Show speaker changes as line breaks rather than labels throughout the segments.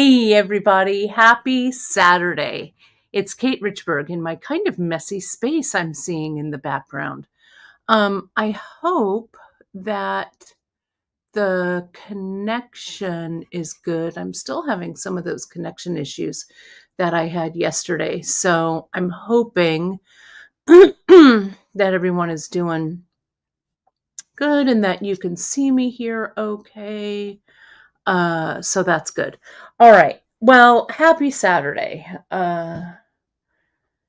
Hey, everybody. Happy Saturday. It's Kate Richburg in my kind of messy space I'm seeing in the background. I hope that the connection is good. I'm still having some of those connection issues that I had yesterday. So I'm hoping that everyone is doing good and that you can see me here okay. So that's good. All right. Well, happy Saturday.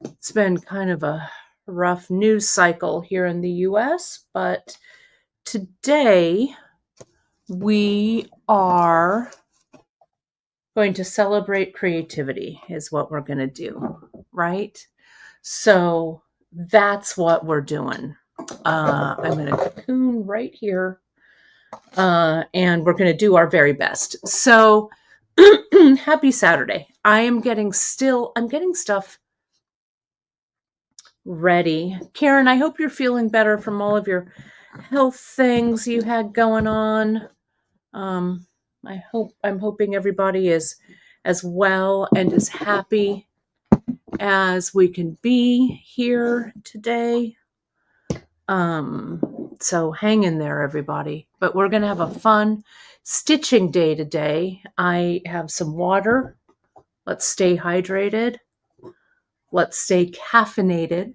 It's been kind of a rough news cycle here in the US, but today we are going to celebrate creativity, is what we're going to do, right? So that's what we're doing. I'm going to cocoon right here. And we're going to do our very best. So happy Saturday. I'm getting stuff ready. Karen, I hope you're feeling better from all of your health things you had going on. I'm hoping everybody is as well and as happy as we can be here today. So hang in there, everybody. But we're going to have a fun stitching day today. I have some water. Let's stay hydrated. Let's stay caffeinated.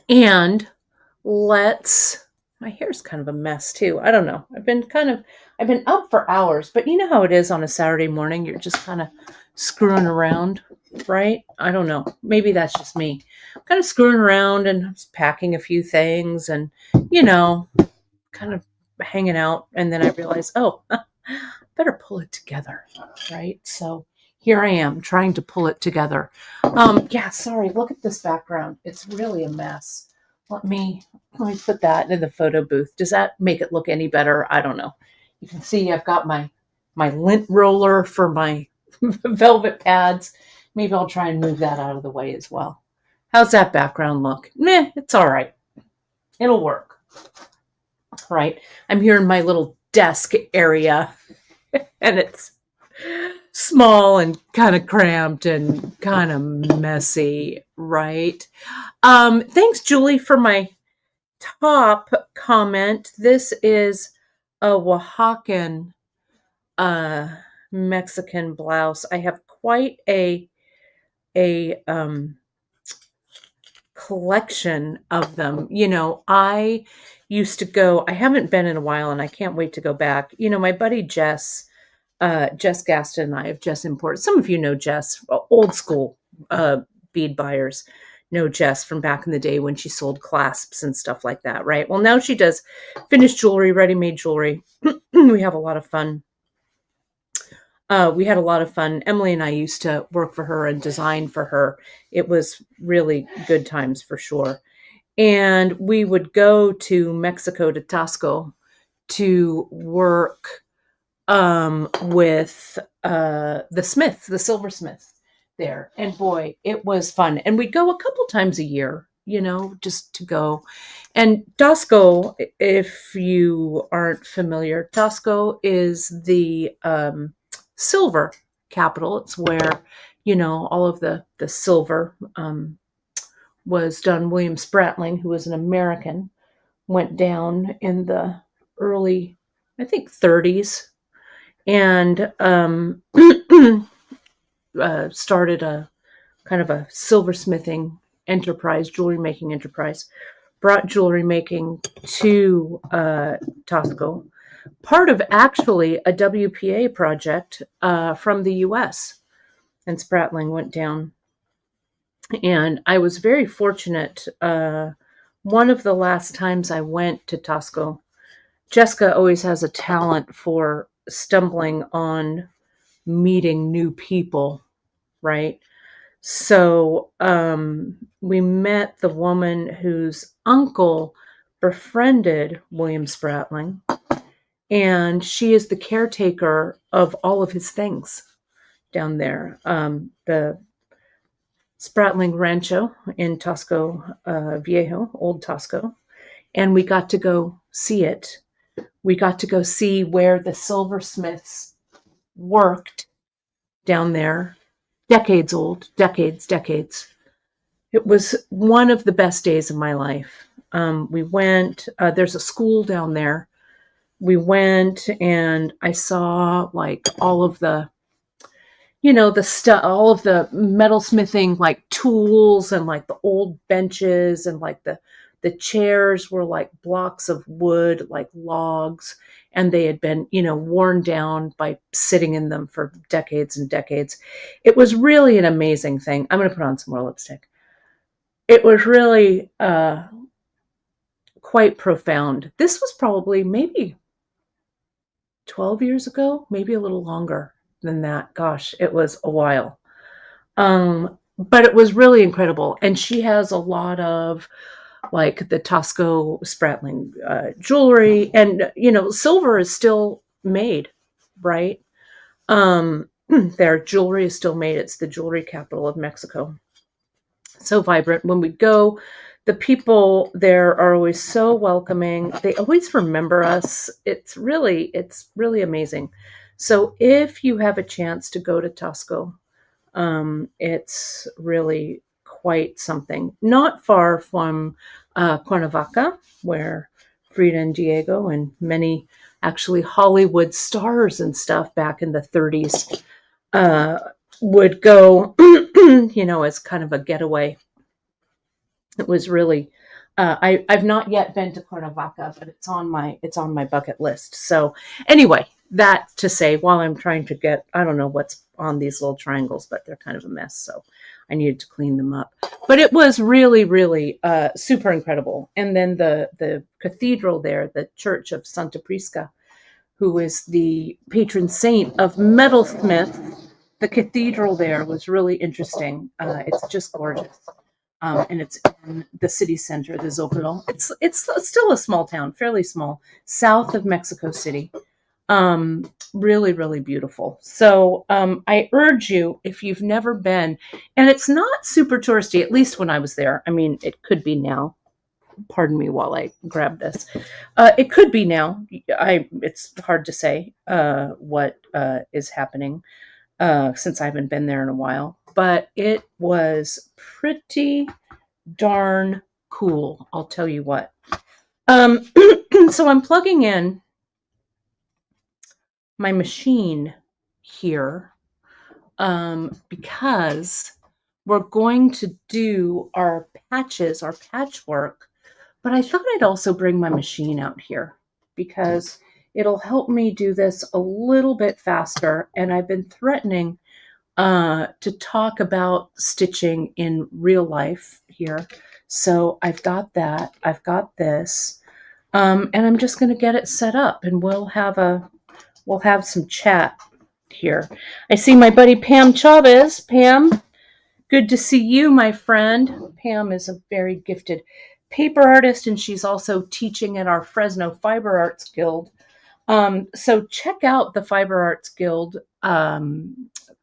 And my hair's kind of a mess too. I don't know. I've been up for hours, but you know how it is on a Saturday morning. You're just kind of screwing around, right? I don't know. Maybe that's just me. I'm kind of screwing around and packing a few things and, kind of hanging out. And then I realized, better pull it together, right? So here I am trying to pull it together. Sorry. Look at this background. It's really a mess. Let me put that in the photo booth. Does that make it look any better? I don't know. You can see I've got my lint roller for my velvet pads. Maybe I'll try and move that out of the way as well. How's that background look? Meh, it's all right. It'll work. Right. I'm here in my little desk area and it's small and kind of cramped and kind of messy, right? Thanks, Julie, for my top comment. This is a Oaxacan Mexican blouse. I have quite a collection of them. I used to go, I haven't been in a while and I can't wait to go back. My buddy Jess Gaston and I of Jess Import. Some of you know Jess, old school bead buyers know Jess from back in the day when she sold clasps and stuff like that, right? Well, now she does finished jewelry, ready-made jewelry. We have a lot of fun. We had a lot of fun. Emily and I used to work for her and design for her. It was really good times for sure. And we would go to Mexico, to Tasco, to work with the silversmith there. And boy, it was fun. And we'd go a couple times a year, just to go. And Tasco, if you aren't familiar, Tasco is the silver capital. It's where, all of the silver was done. William Spratling, who was an American, went down in the early, I think, 30s and started a kind of a silversmithing enterprise, jewelry making enterprise, brought jewelry making to Tasco, part of actually a WPA project from the US. And Spratling went down. And I was very fortunate. One of the last times I went to Tasco, Jessica always has a talent for stumbling on meeting new people, right? So we met the woman whose uncle befriended William Spratling, and she is the caretaker of all of his things down there. The Spratling Rancho in Tasco Viejo, Old Tasco, and we got to go see it We got to go see where the silversmiths worked down there. Decades old, decades. It was one of the best days of my life. We went, there's a school down there. We went and I saw like all of the, the stuff, all of the metalsmithing like tools and like the old benches and like the chairs were like blocks of wood, like logs, and they had been, worn down by sitting in them for decades and decades. It was really an amazing thing. I'm going to put on some more lipstick. It was really quite profound. This was probably maybe 12 years ago, maybe a little longer than that. Gosh, it was a while. But it was really incredible. And she has a lot of like the Tosco Spratling jewelry, and silver is still made, right? Their jewelry is still made. It's the jewelry capital of Mexico. So vibrant. When we go, the people there are always so welcoming. They always remember us. It's really amazing. So if you have a chance to go to Tosco, it's really quite something. Not far from Cuernavaca, where Frida and Diego and many actually Hollywood stars and stuff back in the 30s would go, as kind of a getaway. It was really, I've not yet been to Cuernavaca, but it's on my bucket list. So anyway, that to say, while I'm trying to get, I don't know what's on these little triangles, but they're kind of a mess. So I needed to clean them up. But it was really, really super incredible. And then the cathedral there, the Church of Santa Prisca, who is the patron saint of metalsmith, the cathedral there was really interesting. It's just gorgeous. And it's in the city center, the Zocalo. It's still a small town, fairly small, south of Mexico City. Really, really beautiful. So I urge you, if you've never been, and it's not super touristy, at least when I was there. I mean, it could be now. Pardon me while I grab this. It could be now. It's hard to say what is happening since I haven't been there in a while. But it was pretty darn cool, I'll tell you what. So I'm plugging in my machine here because we're going to do our patches, our patchwork, but I thought I'd also bring my machine out here because it'll help me do this a little bit faster. And I've been threatening to talk about stitching in real life here. So I've got that. I've got this. And I'm just going to get it set up and we'll have some chat here. I see my buddy Pam Chavez. Pam, good to see you, my friend. Pam is a very gifted paper artist, and she's also teaching at our Fresno Fiber Arts Guild. So check out the Fiber Arts Guild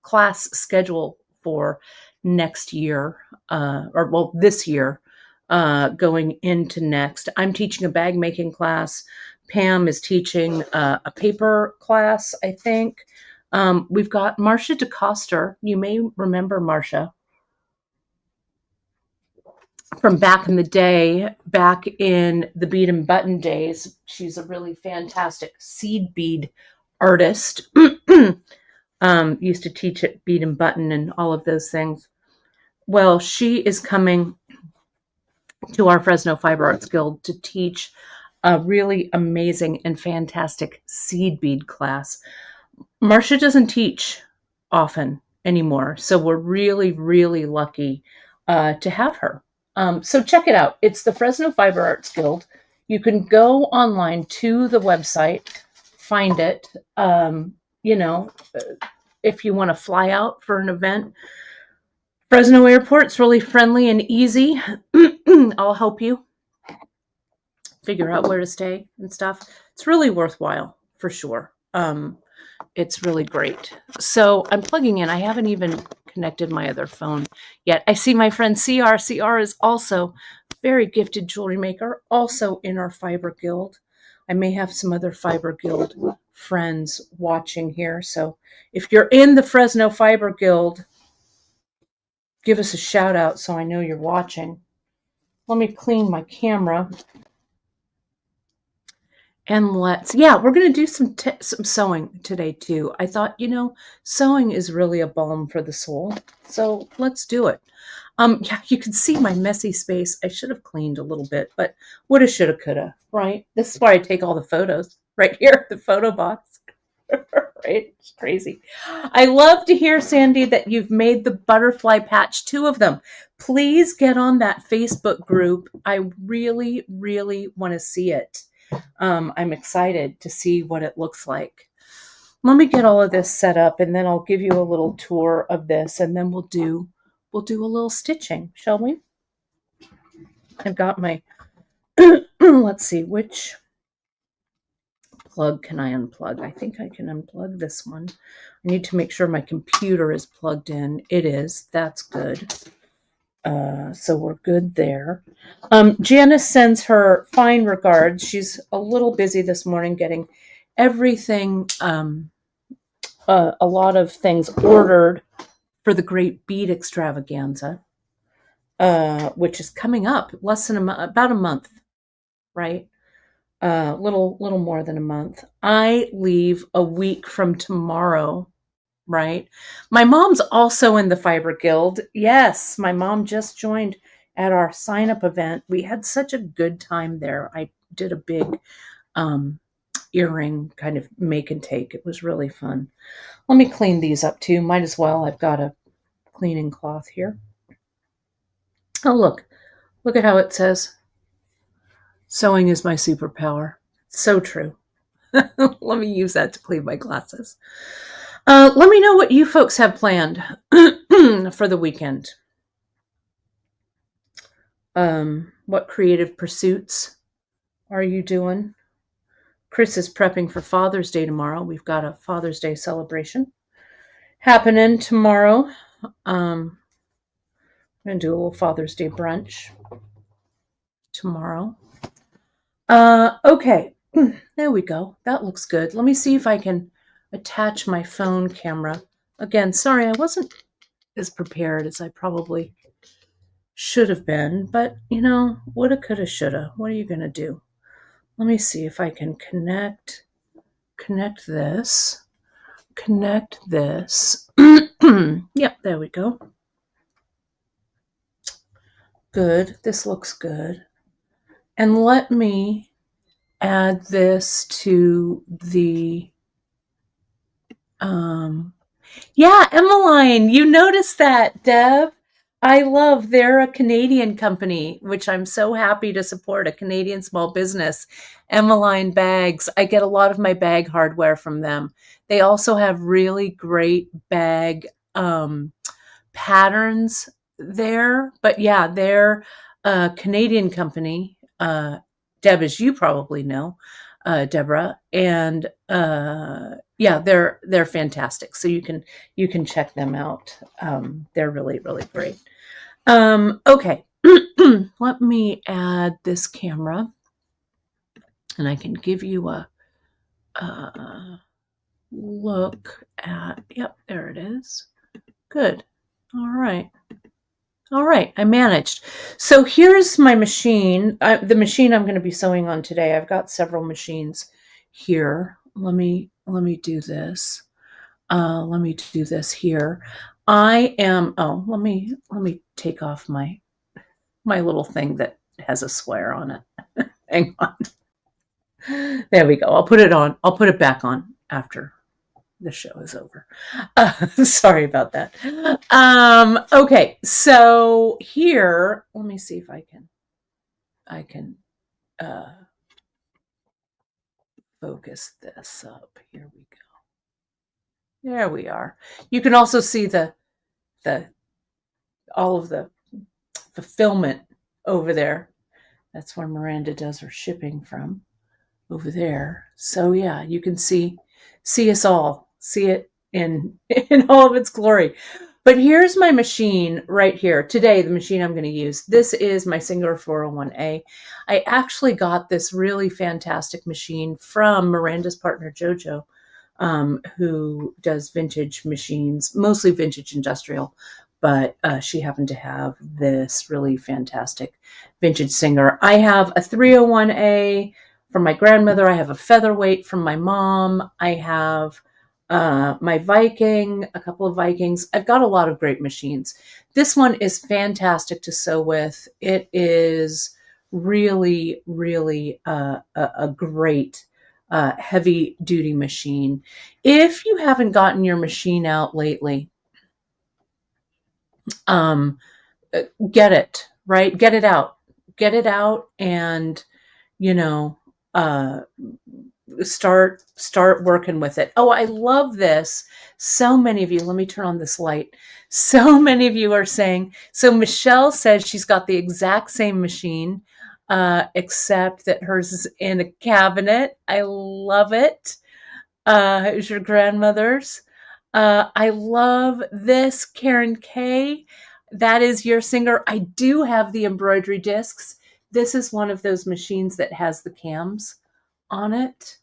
class schedule for next year, this year, going into next. I'm teaching a bag making class. Pam is teaching a paper class, I think. We've got Marcia DeCoster. You may remember Marcia from back in the day, back in the bead and button days. She's a really fantastic seed bead artist. Used to teach at bead and button and all of those things. Well, she is coming to our Fresno Fiber Arts Guild to teach a really amazing and fantastic seed bead class. Marcia doesn't teach often anymore, so we're really, really lucky to have her. So check it out. It's the Fresno Fiber Arts Guild. You can go online to the website, find it. If you want to fly out for an event, Fresno Airport's really friendly and easy. I'll help you figure out where to stay and stuff. It's really worthwhile for sure. It's really great. So I'm plugging in. I haven't even connected my other phone yet. I see my friend CR. CR is also a very gifted jewelry maker, also in our Fiber Guild. I may have some other Fiber Guild friends watching here. So if you're in the Fresno Fiber Guild, give us a shout out so I know you're watching. Let me clean my camera. And we're going to do some sewing today too. I thought, sewing is really a balm for the soul. So let's do it. Yeah, you can see my messy space. I should have cleaned a little bit, but woulda, shoulda, coulda, right? This is why I take all the photos right here, the photo box, right? It's crazy. I love to hear, Sandy, that you've made the butterfly patch, 2 of them. Please get on that Facebook group. I really, really want to see it. I'm excited to see what it looks like. Let me get all of this set up, and then I'll give you a little tour of this, and then we'll do a little stitching, shall we? I've got my, let's see, which plug can I unplug? I think I can unplug this one. I need to make sure my computer is plugged in. It is. That's good. So we're good there. Janice sends her fine regards. She's a little busy this morning getting everything, a lot of things ordered for the Great Bead Extravaganza, which is coming up less than about a month, right? Little more than a month. I leave a week from tomorrow. Right. My mom's also in the Fiber Guild. Yes, my mom just joined at our sign-up event. We had such a good time there. I did a big earring kind of make and take. It was really fun. Let me clean these up too. Might as well. I've got a cleaning cloth here. Oh, look. Look at how it says, sewing is my superpower. So true. Let me use that to clean my glasses. Let me know what you folks have planned for the weekend. What creative pursuits are you doing? Chris is prepping for Father's Day tomorrow. We've got a Father's Day celebration happening tomorrow. I'm going to do a little Father's Day brunch tomorrow. Okay, there we go. That looks good. Let me see if I can attach my phone camera. Again, sorry, I wasn't as prepared as I probably should have been, but woulda, coulda, shoulda. What are you gonna do? Let me see if I can connect this. Yep, there we go. Good. This looks good. And let me add this to the yeah, Emmeline, you noticed that, Deb. I love, they're a Canadian company, which I'm so happy to support, a Canadian small business, Emmeline Bags. I get a lot of my bag hardware from them. They also have really great bag patterns there. But yeah, they're a Canadian company, Deb, as you probably know, Deborah, and yeah, they're fantastic. So you can check them out. They're really, really great. Okay, let me add this camera, and I can give you a look at. Yep, there it is. Good. All right. I managed. So here's my machine. The machine I'm going to be sewing on today. I've got several machines here. Let me do this. Let me do this here. I am. Oh, let me take off my little thing that has a square on it. Hang on. There we go. I'll put it on. I'll put it back on after the show is over. Sorry about that. Okay, so here, let me see if I can focus this up. Here we go. There we are. You can also see the all of the fulfillment over there. That's where Miranda does her shipping from, over there. So yeah, you can see us all. See it in all of its glory. But here's my machine right here. Today, the machine I'm going to use. This is my Singer 401A. I actually got this really fantastic machine from Miranda's partner, Jojo, who does vintage machines, mostly vintage industrial. But she happened to have this really fantastic vintage Singer. I have a 301A from my grandmother. I have a featherweight from my mom. I have my Viking, a couple of Vikings. I've got a lot of great machines. This one is fantastic to sew with. It is really, really a great heavy duty machine. If you haven't gotten your machine out lately, get it, right? Get it out and, you know, start working with it. Oh, I love this. So many of you, let me turn on this light. So many of you are saying, so Michelle says she's got the exact same machine, except that hers is in a cabinet. I love it. It was your grandmother's. I love this, Karen K. That is your Singer. I do have the embroidery discs. This is one of those machines that has the cams on it,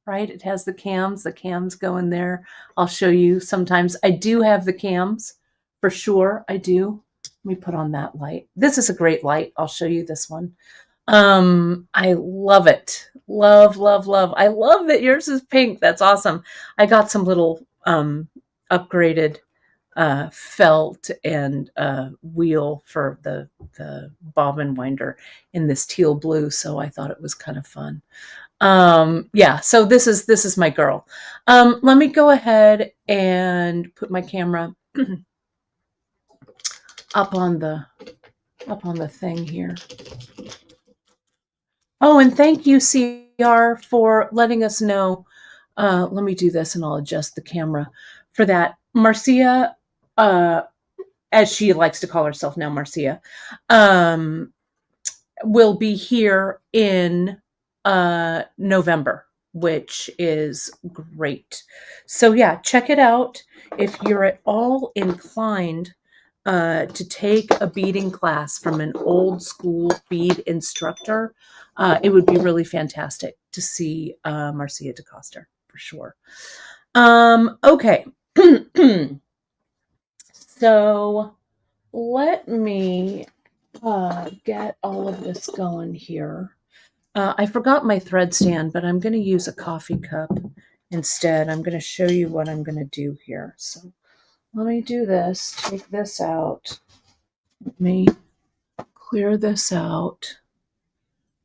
right? It has the cams go in there. I'll show you sometimes. I do have the cams for sure. I do. Let me put on that light. This is a great light. I'll show you this one. I love it. Love, love, love. I love that yours is pink. That's awesome. I got some little upgraded felt and wheel for the bobbin winder in this teal blue, so I thought it was kind of fun. Yeah, so this is my girl. Let me go ahead and put my camera up on the thing here. Oh, and thank you, CR, for letting us know. Let me do this and I'll adjust the camera for that. Marcia, as she likes to call herself now, Marcia, will be here in November, which is great. So yeah, check it out. If you're at all inclined to take a beading class from an old school bead instructor, it would be really fantastic to see Marcia DeCoster for sure. Okay. So let me get all of this going here. I forgot my thread stand, but I'm going to use a coffee cup instead. I'm going to show you what I'm going to do here. So let me do this, take this out. Let me clear this out.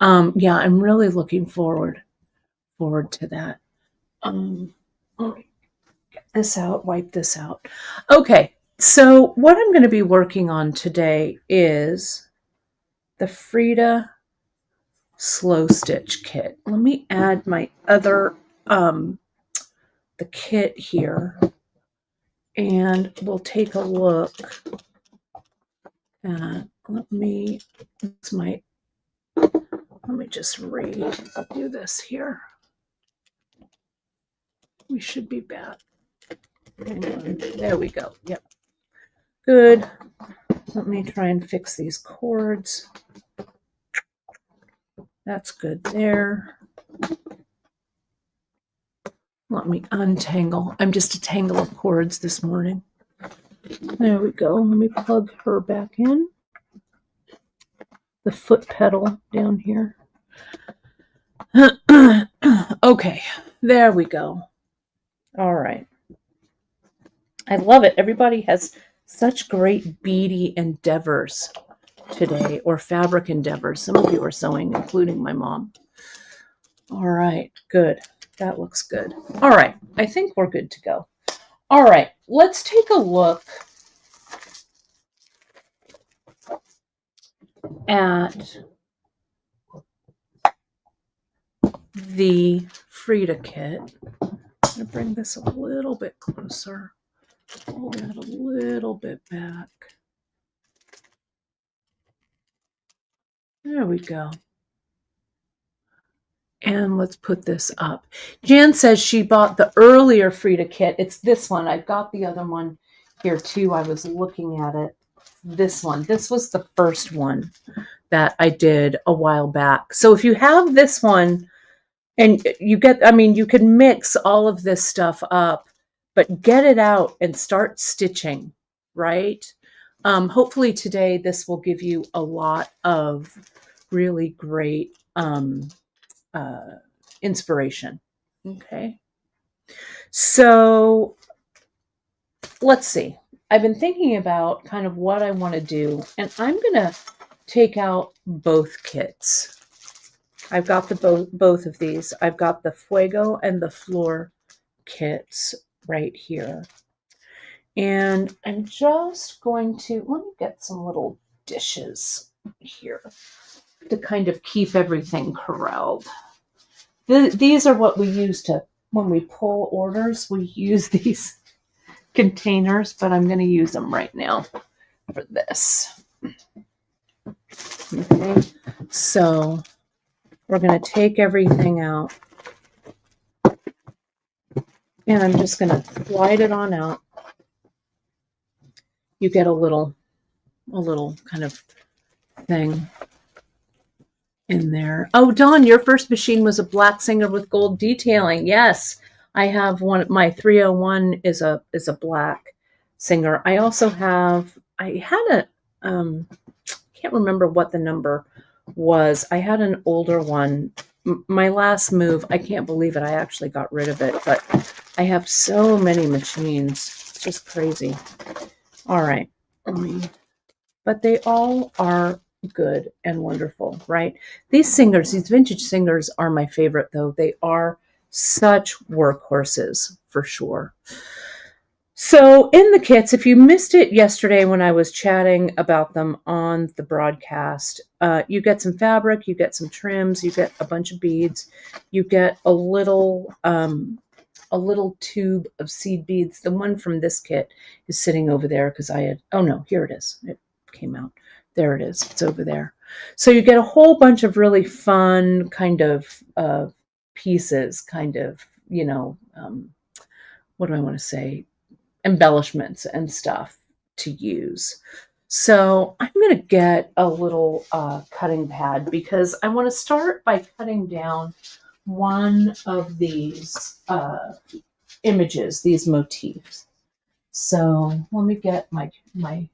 Yeah, I'm really looking forward to that. Let me get this out, wipe this out. Okay, so what I'm going to be working on today is the Frida slow stitch kit. Let me add my other the kit here, and we'll take a look at, let me just redo this here. We should be back. There we go. Yep. Good. Let me try and fix these cords. That's good there. Let me untangle. I'm just a tangle of cords this morning. There we go. Let me plug her back in. The foot pedal down here. Okay, there we go. All right. I love it. Everybody has such great beady endeavors today, or fabric endeavors. Some of you are sewing, including my mom. All right, good. That looks good. All right, I think we're good to go. All right, let's take a look at the Frida kit. I'm going to bring this a little bit closer. Pull that a little bit back. There we go. And let's put this up. Jan says she bought the earlier Frida kit. It's this one. I've got the other one here too. I was looking at it. This one. This was the first one that I did a while back. So if you have this one and you get, I mean, you can mix all of this stuff up, but get it out and start stitching, right? Hopefully today this will give you a lot of really great inspiration. Okay. So let's see. I've been thinking about kind of what I want to do, and I'm going to take out both kits. I've got the both of these. I've got the Fuego and the Flor kits right here. And I'm just going to, let me get some little dishes here to kind of keep everything corralled. These are what we use to, when we pull orders, we use these containers, but I'm going to use them right now for this. Okay, so we're going to take everything out, and I'm just going to slide it on out. You get a little kind of thing in there. Oh, Dawn, your first machine was a black Singer with gold detailing. Yes, I have one. My 301 is a black Singer. I also have, I had a, can't remember what the number was. I had an older one. My last move, I can't believe it. I actually got rid of it, but I have so many machines. It's just crazy. All right. But they all are good and wonderful, right? These Singers, these vintage Singers are my favorite, though. They are such workhorses for sure. So in the kits, if you missed it yesterday when I was chatting about them on the broadcast, you get some fabric, you get some trims, you get a bunch of beads, you get a little tube of seed beads. The one from this kit is sitting over there because I had, oh no, here it is. It came out. There it is. It's over there. So you get a whole bunch of really fun kind of pieces, kind of, you know, what do I want to say? Embellishments and stuff to use. So I'm going to get a little cutting pad because I want to start by cutting down one of these images, these motifs. So let me get my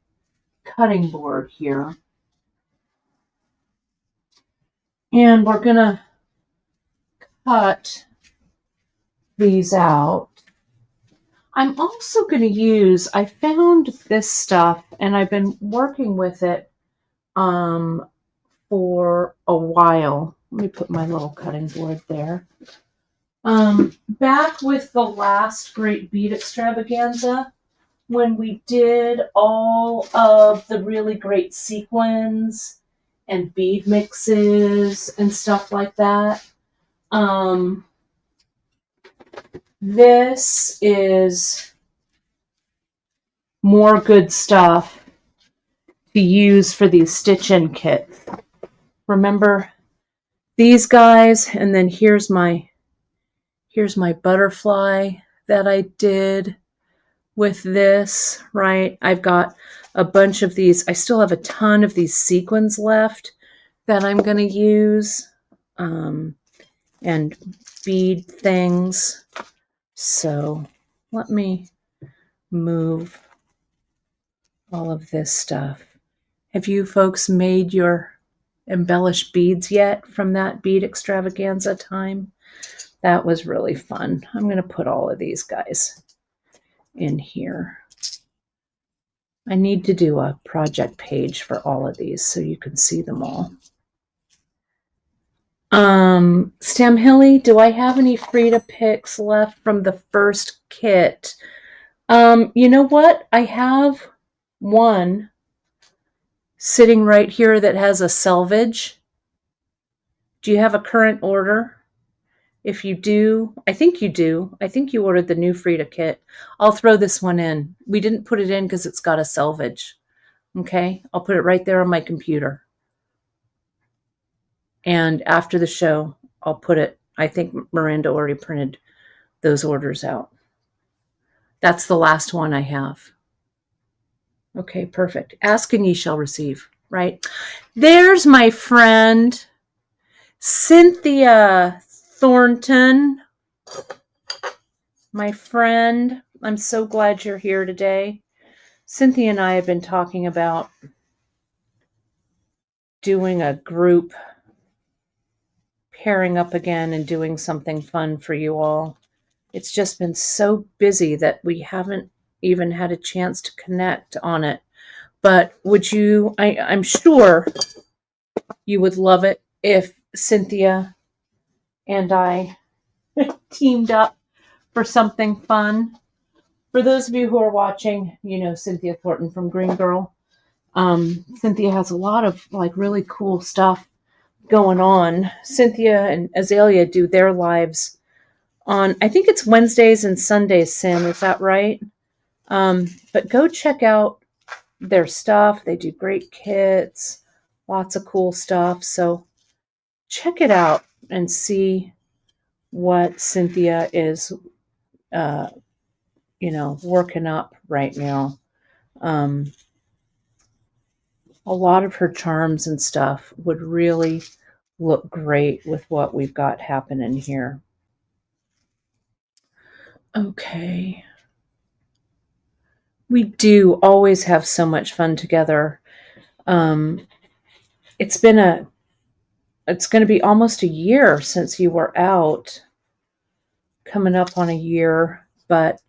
cutting board here. And we're going to cut these out. I'm also going to use, I found this stuff and I've been working with it for a while. Let me put my little cutting board there. Back with the last Great Bead Extravaganza, when we did all of the really great sequins and bead mixes and stuff like that, this is more good stuff to use for these stitch-in kits. Remember these guys? And then here's my butterfly that I did with this, right? I've got a bunch of these. I still have a ton of these sequins left that I'm going to use, and bead things. So let me move all of this stuff. Have you folks made your embellished beads yet from that bead extravaganza time? That was really fun. I'm going to put all of these guys in here. I need to do a project page for all of these so you can see them all. Stam Hilly, do I have any Frida picks left from the first kit? You know what? I have one sitting right here that has a selvage. Do you have a current order? If you do, I think you do. I think you ordered the new Frida kit. I'll throw this one in. We didn't put it in because it's got a selvage. Okay, I'll put it right there on my computer. And after the show, I'll put it, I think Miranda already printed those orders out. That's the last one I have. Okay, perfect. Ask and ye shall receive, right? There's my friend, Cynthia Thornton. My friend, I'm so glad you're here today. Cynthia and I have been talking about doing a group pairing up again and doing something fun for you all. It's just been so busy that we haven't even had a chance to connect on it. But would you, I'm sure you would love it if Cynthia and I teamed up for something fun. For those of you who are watching, you know Cynthia Thornton from Green Girl. Cynthia has a lot of like really cool stuff going on. Cynthia and Azalea do their lives on, I think it's Wednesdays and Sundays, Sim, is that right? But go check out their stuff. They do great kits, lots of cool stuff. So check it out and see what Cynthia is, working up right now. A lot of her charms and stuff would really look great with what we've got happening here. Okay. We do always have so much fun together. It's going to be almost a year since you were out, coming up on a year, but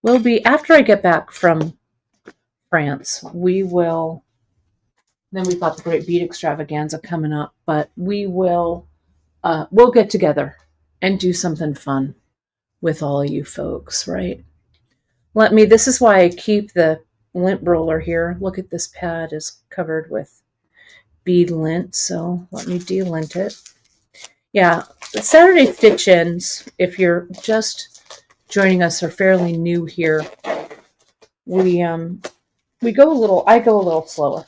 we'll be, after I get back from France, we've got the Great Bead Extravaganza coming up, but we'll get together and do something fun with all of you folks, right? This is why I keep the lint roller here. Look at this pad is covered with bead lint, so let me delint it. Yeah, the Saturday stitch-ins, if you're just joining us or fairly new here, I go a little slower,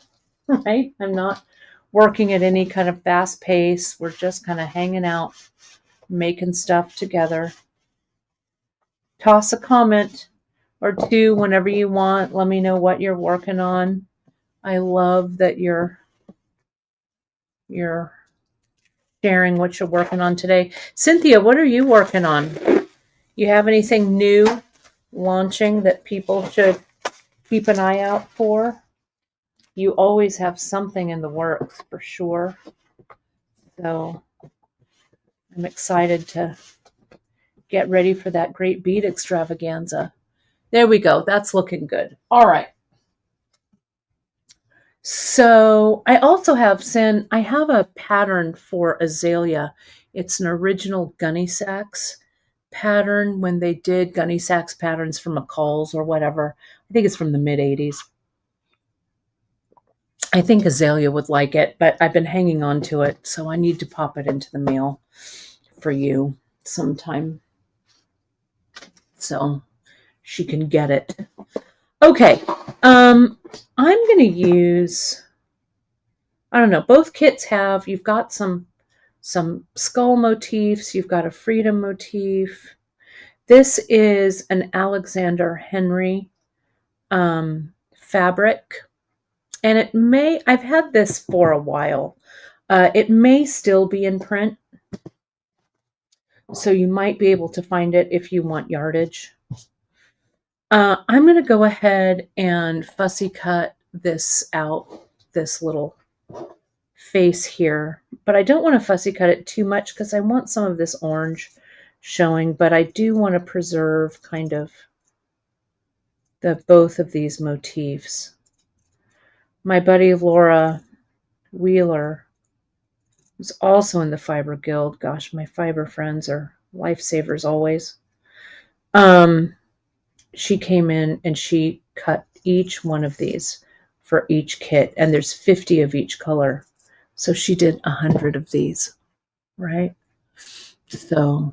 right? I'm not working at any kind of fast pace. We're just kind of hanging out, making stuff together. Toss a comment or two whenever you want. Let me know what you're working on. I love that you're sharing what you're working on today. Cynthia, what are you working on? You have anything new launching that people should keep an eye out for? You always have something in the works for sure. So I'm excited to get ready for that Great Bead Extravaganza. There we go. That's looking good. All right. So I also have a pattern for Azalea. It's an original Gunny Sacks pattern when they did Gunny Sacks patterns from McCall's or whatever. I think it's from the mid-'80s. I think Azalea would like it, but I've been hanging on to it, so I need to pop it into the mail for you sometime so she can get it. Okay, I'm going to use, I don't know, both kits you've got some skull motifs, you've got a Frida motif. This is an Alexander Henry fabric, and I've had this for a while. It may still be in print, so you might be able to find it if you want yardage. I'm going to go ahead and fussy cut this out, this little face here, but I don't want to fussy cut it too much because I want some of this orange showing, but I do want to preserve kind of both of these motifs. My buddy Laura Wheeler, who's also in the Fiber Guild. Gosh, my fiber friends are lifesavers always. She came in and she cut each one of these for each kit, and there's 50 of each color. So she did 100 of these, right? So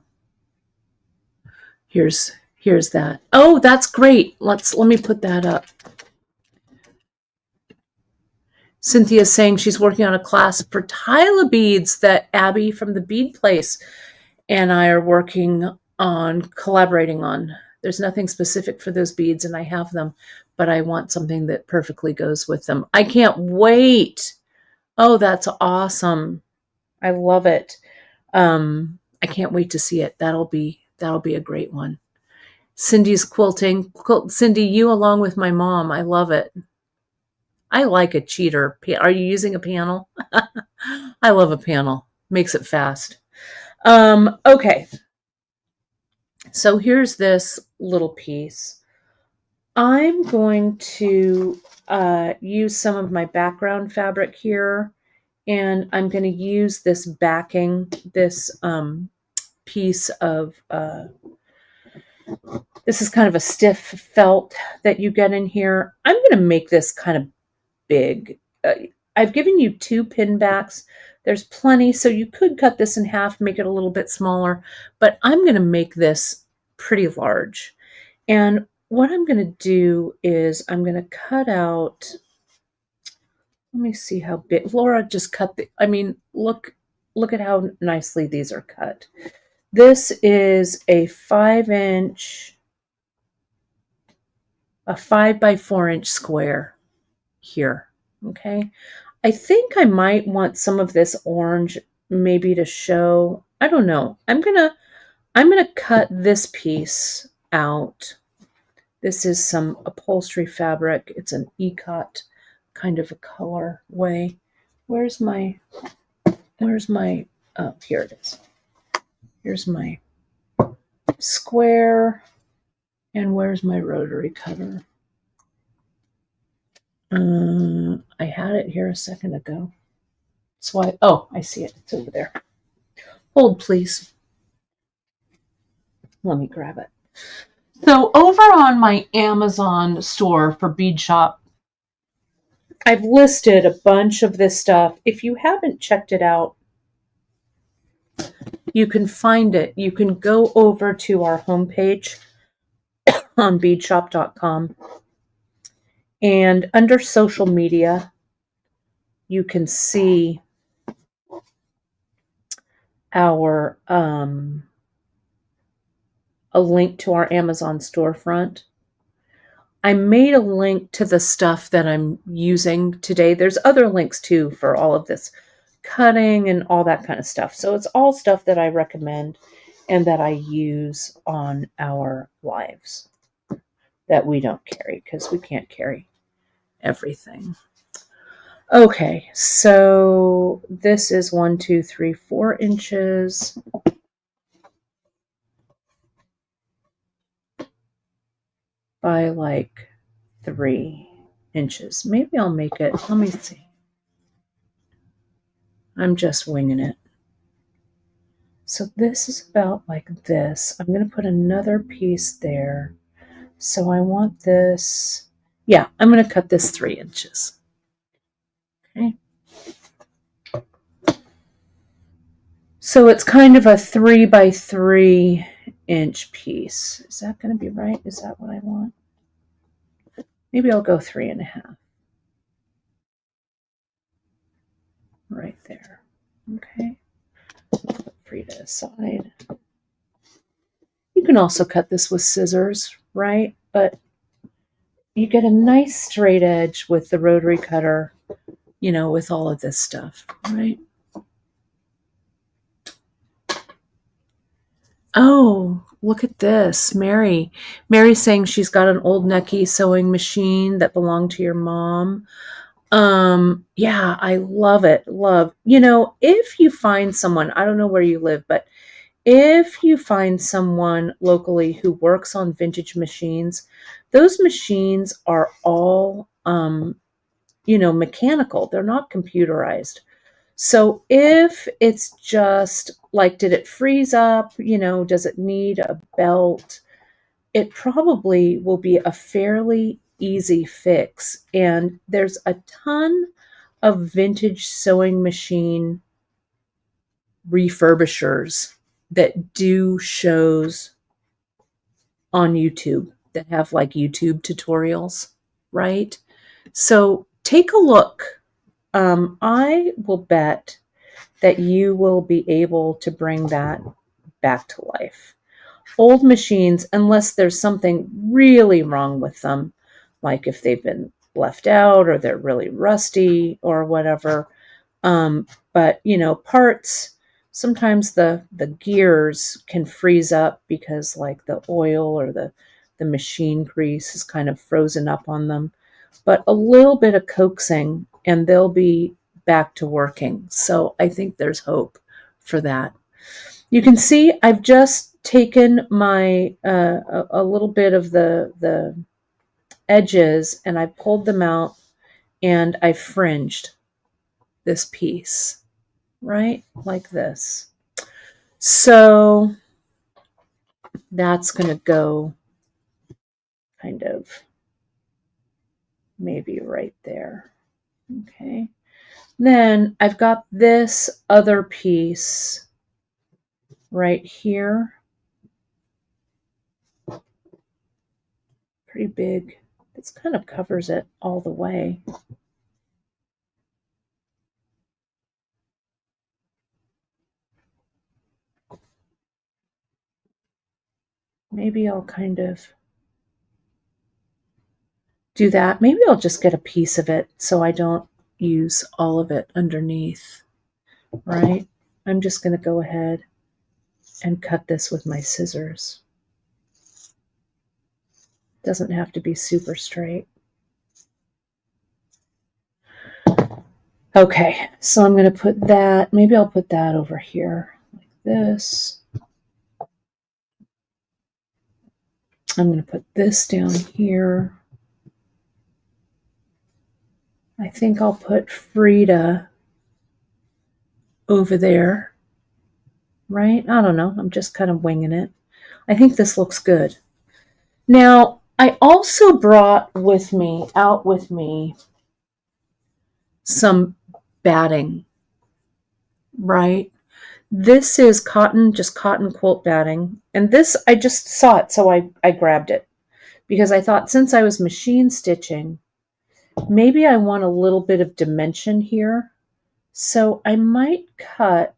here's that. Oh, that's great. Let me put that up. Cynthia's saying she's working on a class for Tyla beads that Abby from the Bead Place and I are collaborating on. There's nothing specific for those beads, and I have them, but I want something that perfectly goes with them. I can't wait. Oh, that's awesome. I love it. I can't wait to see it. That'll be a great one. Cindy's quilting. Cindy, you along with my mom. I love it. I like a cheater. Are you using a panel? I love a panel. Makes it fast. Okay. So here's this little piece. I'm going to use some of my background fabric here, and I'm going to use this backing, this piece of, this is kind of a stiff felt that you get in here. I'm going to make this kind of big. I've given you 2 pin backs. There's plenty, so you could cut this in half, make it a little bit smaller, but I'm going to make this pretty large. And what I'm going to do is I'm going to cut out, let me see how big, Laura just cut the, I mean, look at how nicely these are cut. This is a 5-inch, a 5 by 4 inch square here. Okay. I think I might want some of this orange maybe to show, I don't know. I'm going to cut this piece out. This is some upholstery fabric. It's an ikat kind of a color way. Where's my, oh, here it is. Here's my square, and where's my rotary cutter? I had it here a second ago. So oh, I see it. It's over there. Hold, please. Let me grab it. So over on my Amazon store for Bead Shop, I've listed a bunch of this stuff. If you haven't checked it out, you can find it. You can go over to our homepage on beadshop.com, and under social media, you can see our a link to our Amazon storefront. I made a link to the stuff that I'm using today. There's other links too for all of this cutting and all that kind of stuff. So it's all stuff that I recommend and that I use on our lives that we don't carry because we can't carry everything. Okay, so this is 1, 2, 3, 4 inches. By like 3 inches. Maybe I'll make it, let me see. I'm just winging it. So this is about like this. I'm going to put another piece there. So I want this, yeah, I'm going to cut this 3 inches. Okay. So it's kind of a 3 by 3 inch piece. Is that going to be right? Is that what I want? Maybe I'll go 3.5. Right there. Okay. Put Frida aside. You can also cut this with scissors, right? But you get a nice straight edge with the rotary cutter, you know, with all of this stuff, right? Oh, look at this. Mary's saying she's got an old Necky sewing machine that belonged to your mom. Yeah, I love it. You know, if you find someone, I don't know where you live, but if you find someone locally who works on vintage machines, those machines are all, you know, mechanical. They're not computerized. So if it's just like, did it freeze up? You know, does it need a belt? It probably will be a fairly easy fix. And there's a ton of vintage sewing machine refurbishers that do shows on YouTube that have like YouTube tutorials, right? So take a look. I will bet that you will be able to bring that back to life. old machines, unless there's something really wrong with them, like if they've been left out or they're really rusty or whatever. But parts, sometimes the gears can freeze up because like the oil or the machine grease is kind of frozen up on them. But a little bit of coaxing and they'll be back to working. So I think there's hope for that. You can see I've just taken my a little bit of the edges and I pulled them out and I fringed this piece, right? Like this. So that's going to go kind of maybe right there. Okay. Then I've got this other piece right here. Pretty big. This kind of covers it all the way. Maybe I'll kind of do that. Maybe I'll just get a piece of it so I don't use all of it underneath, right? I'm just going to go ahead and cut this with my scissors. Doesn't have to be super straight. Okay, so I'm going to put that, maybe I'll put that over here like this. I'm going to put this down here. I think I'll put Frida over there, right? I don't know. I'm just kind of winging it. I think this looks good. Now, I also brought out with me, some batting, right? This is cotton, just cotton quilt batting. And this, I just saw it, so I grabbed it. Because I thought since I was machine stitching, maybe I want a little bit of dimension here. So I might cut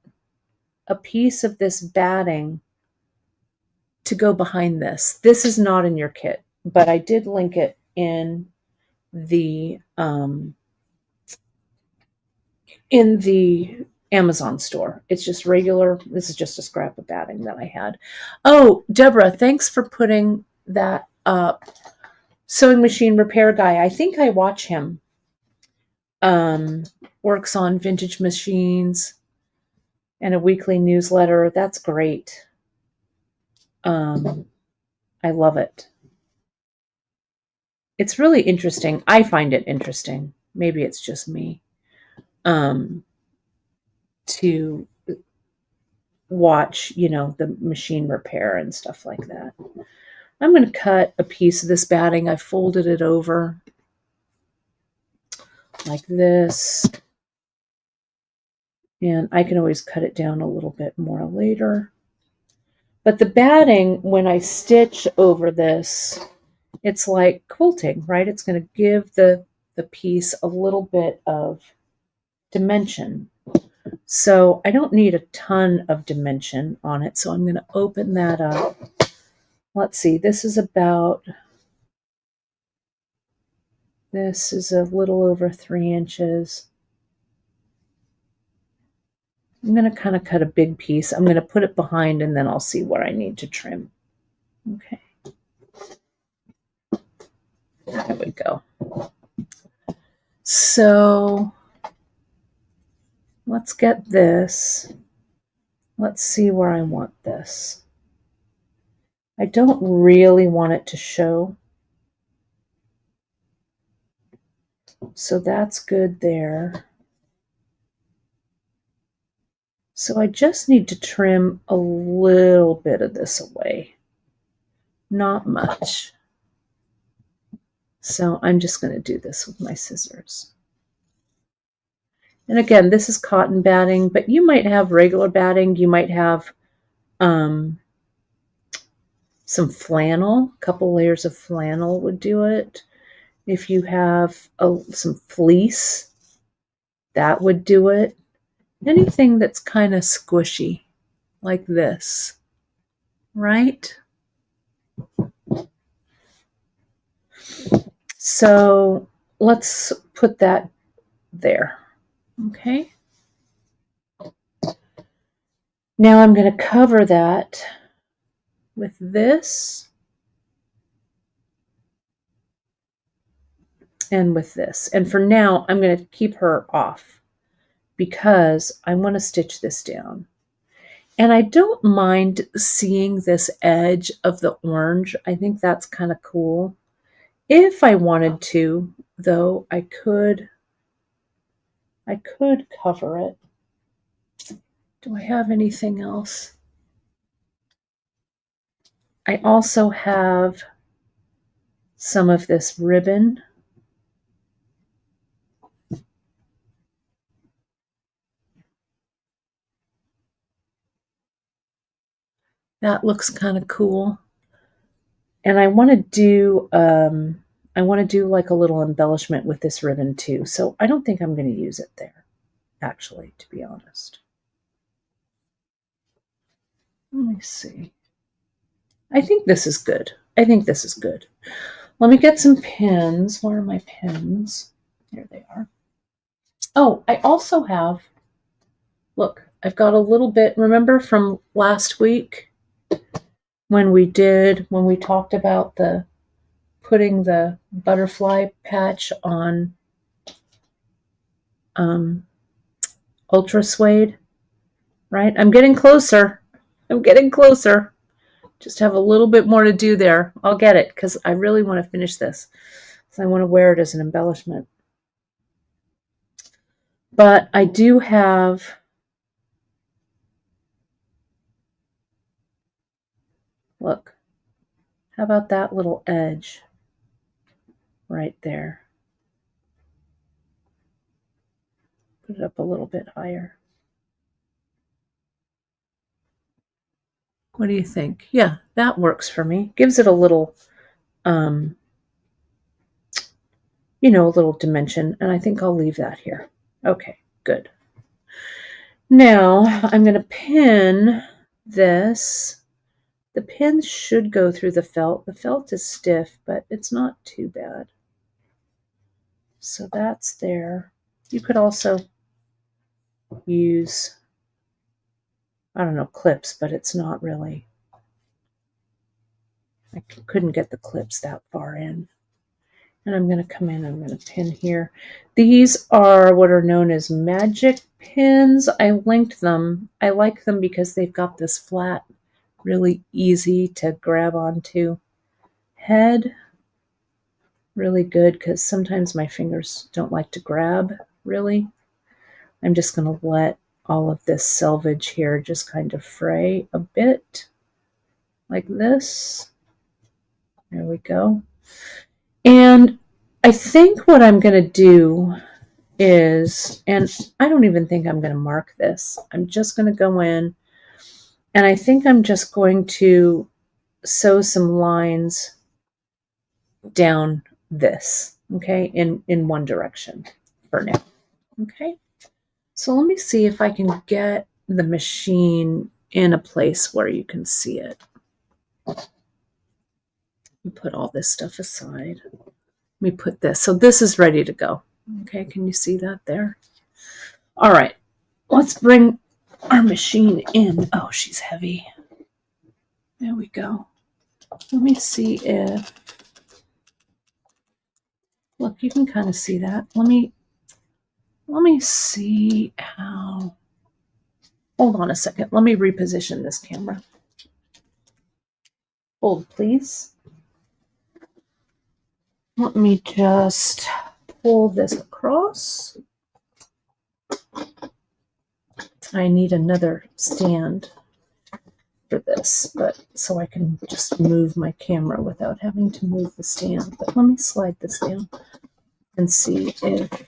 a piece of this batting to go behind this. This is not in your kit, but I did link it in the Amazon store. It's just regular. This is just a scrap of batting that I had. Oh, Deborah, thanks for putting that up. Sewing machine repair guy. I think I watch him. Works on vintage machines and a weekly newsletter. That's great. I love it. It's really interesting. I find it interesting. Maybe it's just me. To watch, the machine repair and stuff like that. I'm going to cut a piece of this batting. I folded it over like this. And I can always cut it down a little bit more later. But the batting, when I stitch over this, it's like quilting, right? It's going to give the piece a little bit of dimension. So I don't need a ton of dimension on it. So I'm going to open that up. Let's see, this is a little over 3 inches. I'm going to kind of cut a big piece. I'm going to put it behind and then I'll see where I need to trim. Okay. There we go. So let's get this. Let's see where I want this. I don't really want it to show. So that's good there. So I just need to trim a little bit of this away. Not much. So I'm just going to do this with my scissors. And again, this is cotton batting, but you might have regular batting. You might have some flannel. A couple layers of flannel would do it. If you have some fleece, that would do it. Anything that's kind of squishy, like this. right? So let's put that there. Okay. Now I'm going to cover that with this and with this. And for now, I'm going to keep her off because I want to stitch this down. And I don't mind seeing this edge of the orange. I think that's kind of cool. If I wanted to, though, I could cover it. Do I have anything else? I also have some of this ribbon. That looks kind of cool. And I want to do like a little embellishment with this ribbon too. So I don't think I'm going to use it there, actually, to be honest. Let me see. I think this is good. I think this is good. Let me get some pins. Where are my pins? Here they are. Oh, I also have, look, I've got a little bit, remember from last week when we talked about putting the butterfly patch on Ultra Suede, right? I'm getting closer. I'm getting closer. Just have a little bit more to do there. I'll get it because I really want to finish this. So I want to wear it as an embellishment. But I do have, look, how about that little edge right there? Put it up a little bit higher. What do you think? Yeah, that works for me. Gives it a little, a little dimension, and I think I'll leave that here. Okay, good. Now I'm going to pin this. The pins should go through the felt. The felt is stiff, but it's not too bad. So that's there. You could also use, I don't know, clips, but it's not really, I couldn't get the clips that far in. And I'm going to come in, I'm going to pin here. These are what are known as magic pins. I linked them. I like them because they've got this flat, really easy to grab onto head. Really good because sometimes my fingers don't like to grab, really. I'm just going to let all of this selvage here just kind of fray a bit like this. There we go. And I think what I'm going to do is, and I don't even think I'm going to mark this. I'm just going to go in and I think I'm just going to sew some lines down this, okay, in one direction for now. Okay. So let me see if I can get the machine in a place where you can see it. Put all this stuff aside. Let me put this. So this is ready to go. Okay, can you see that there? All right, let's bring our machine in. Oh, she's heavy. There we go. Let me see if, look, you can kind of see that. Let me see how, hold on a second. Let me reposition this camera. Hold, please. Let me just pull this across. I need another stand for this, but so I can just move my camera without having to move the stand. But let me slide this down and see if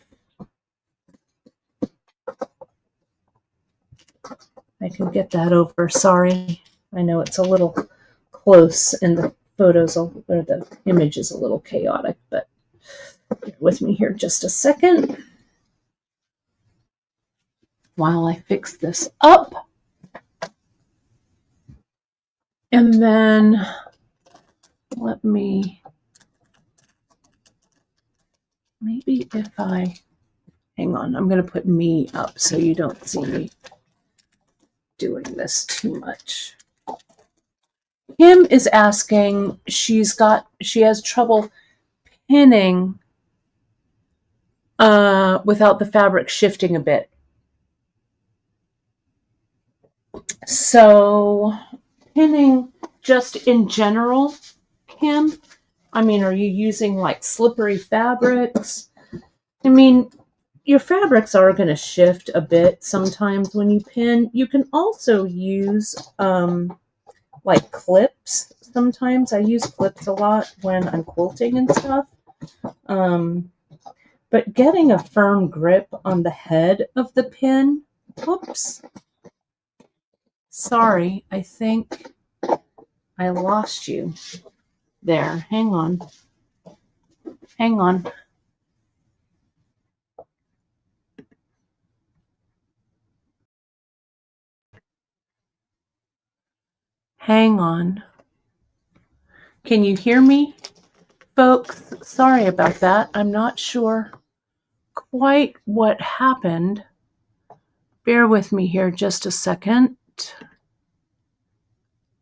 I can get that over. Sorry, I know it's a little close and the photos or the image is a little chaotic, but bear with me here just a second while I fix this up. And then let me, maybe if I, hang on, I'm going to put me up so you don't see me doing this too much. Kim is asking, she has trouble pinning without the fabric shifting a bit. So pinning just in general, Kim, I mean, are you using like slippery fabrics? I mean, your fabrics are going to shift a bit sometimes when you pin. You can also use like clips. Sometimes I use clips a lot when I'm quilting and stuff. But getting a firm grip on the head of the pin, whoops, sorry, I think I lost you there. Hang on. Hang on. Hang on. Can you hear me, folks? Sorry about that. I'm not sure quite what happened. Bear with me here just a second.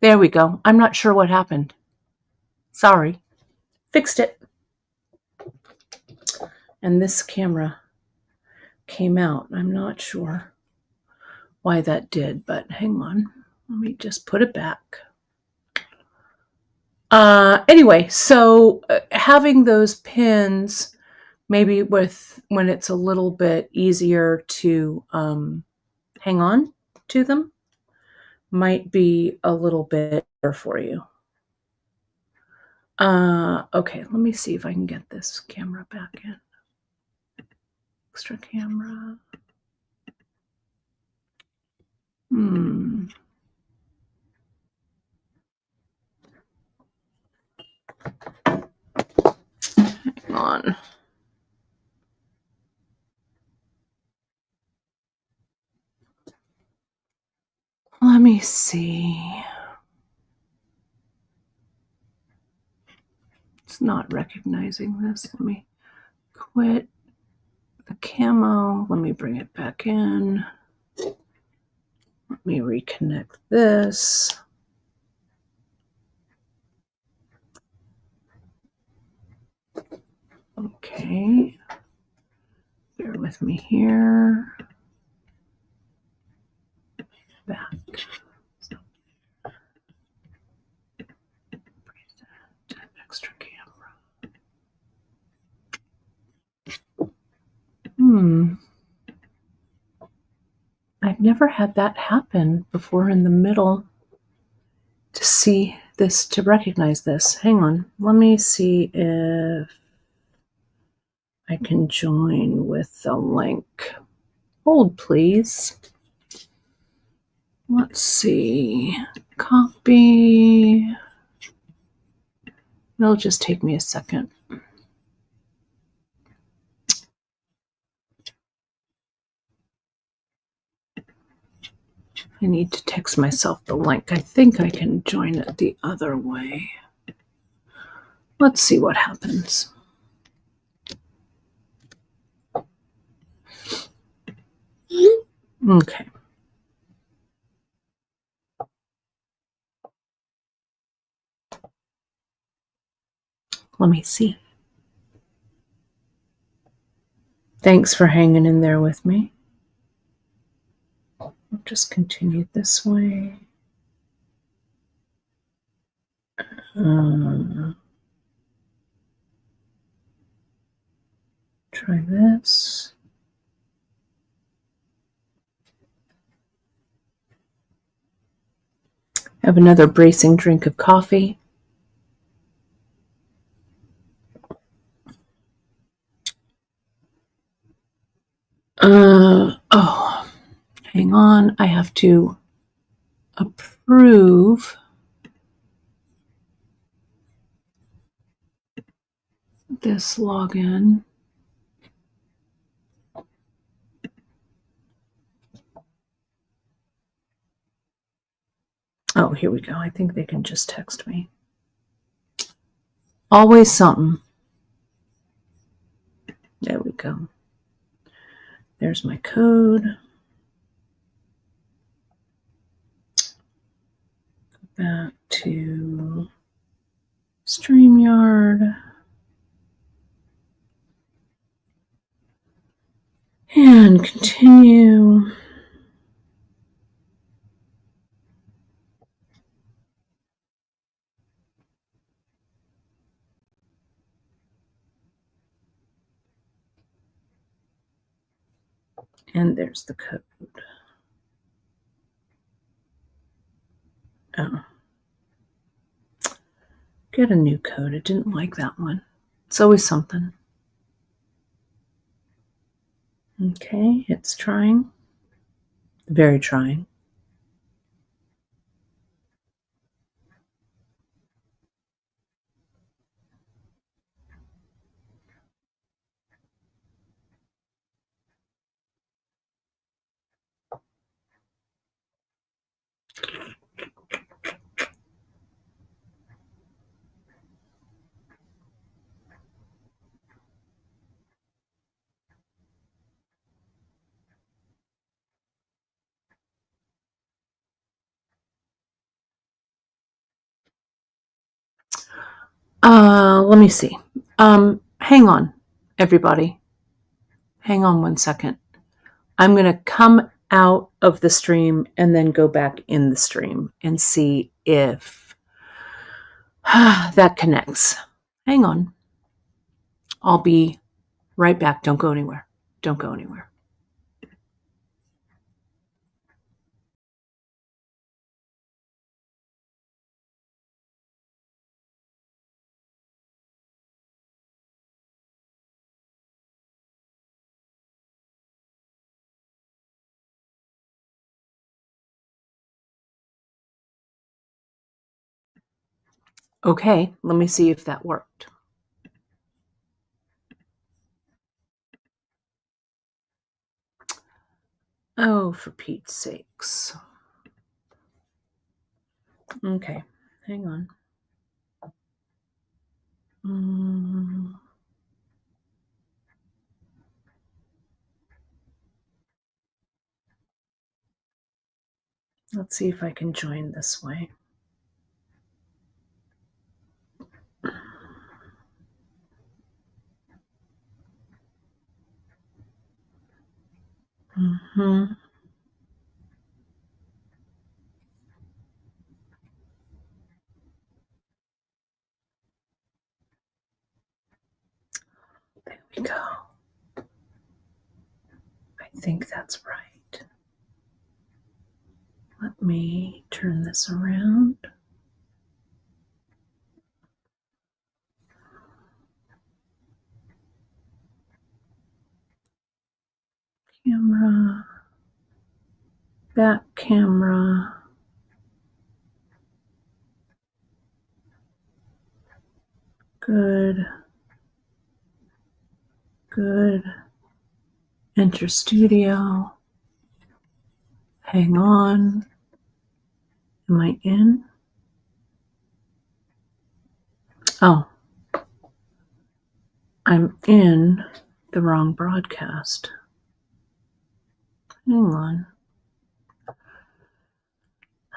There we go. I'm not sure what happened. Sorry. Fixed it. And this camera came out. I'm not sure why that did, but hang on. Let me just put it back. Anyway, so having those pins, maybe when it's a little bit easier to hang on to them, might be a little bit better for you. Okay, let me see if I can get this camera back in. Extra camera. Hang on. Let me see. It's not recognizing this. Let me quit the camo. Let me bring it back in. Let me reconnect this. Okay. Bear with me here. Back. Extra camera. I've never had that happen before in the middle to see this, to recognize this. Hang on. Let me see if I can join with the link. Hold, please. Let's see. Copy. It'll just take me a second. I need to text myself the link. I think I can join it the other way. Let's see what happens. Okay. Let me see. Thanks for hanging in there with me. I'll just continue this way. Try this. Have another bracing drink of coffee. Hang on. I have to approve this login. Oh, Oh, here we go. I think they can just text me. Always something. There we go. There's my code. Go back to StreamYard. And continue. And there's the code. Oh. Get a new code. I didn't like that one. It's always something. Okay, it's trying. Very trying. Let me see. Hang on, everybody. Hang on 1 second. I'm going to come out of the stream and then go back in the stream and see if that connects. Hang on. I'll be right back. Don't go anywhere. Don't go anywhere. Okay, let me see if that worked. Oh, for Pete's sakes. Okay, hang on. Let's see if I can join this way. Mm-hmm. There we go. I think that's right. Let me turn this around. Camera. Back camera. Good. Good. Enter studio. Hang on. Am I in? Oh. I'm in the wrong broadcast. Hang on.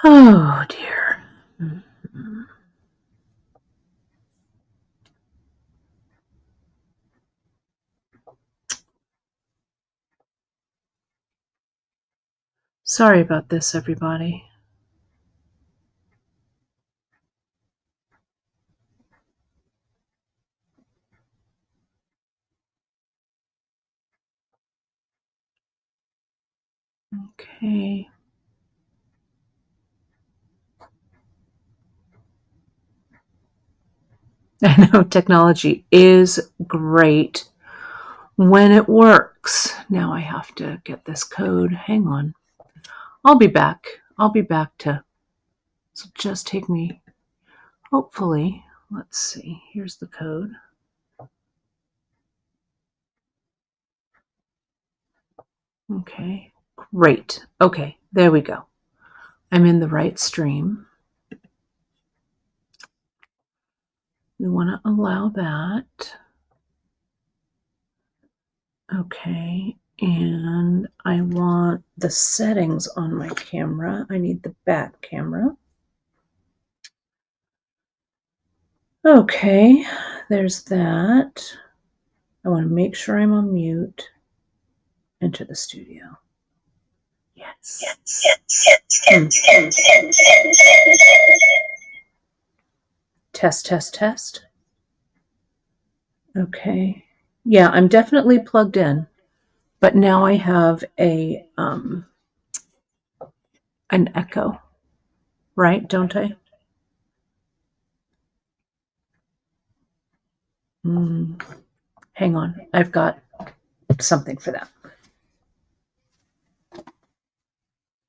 Oh dear. Mm-hmm. Sorry about this, everybody. Okay. I know technology is great when it works. Now I have to get this code. Hang on. I'll be back. I'll be back to, so just take me, hopefully, let's see. Here's the code. Okay, great. Okay, there we go. I'm in the right stream. We want to allow that. Okay, and I want the settings on my camera. I need the back camera. Okay, there's that. I want to make sure I'm on mute. Enter the studio. Yes. Test, test, test. Okay. Yeah, I'm definitely plugged in, but now I have an echo, right? Don't I? Hang on. I've got something for that.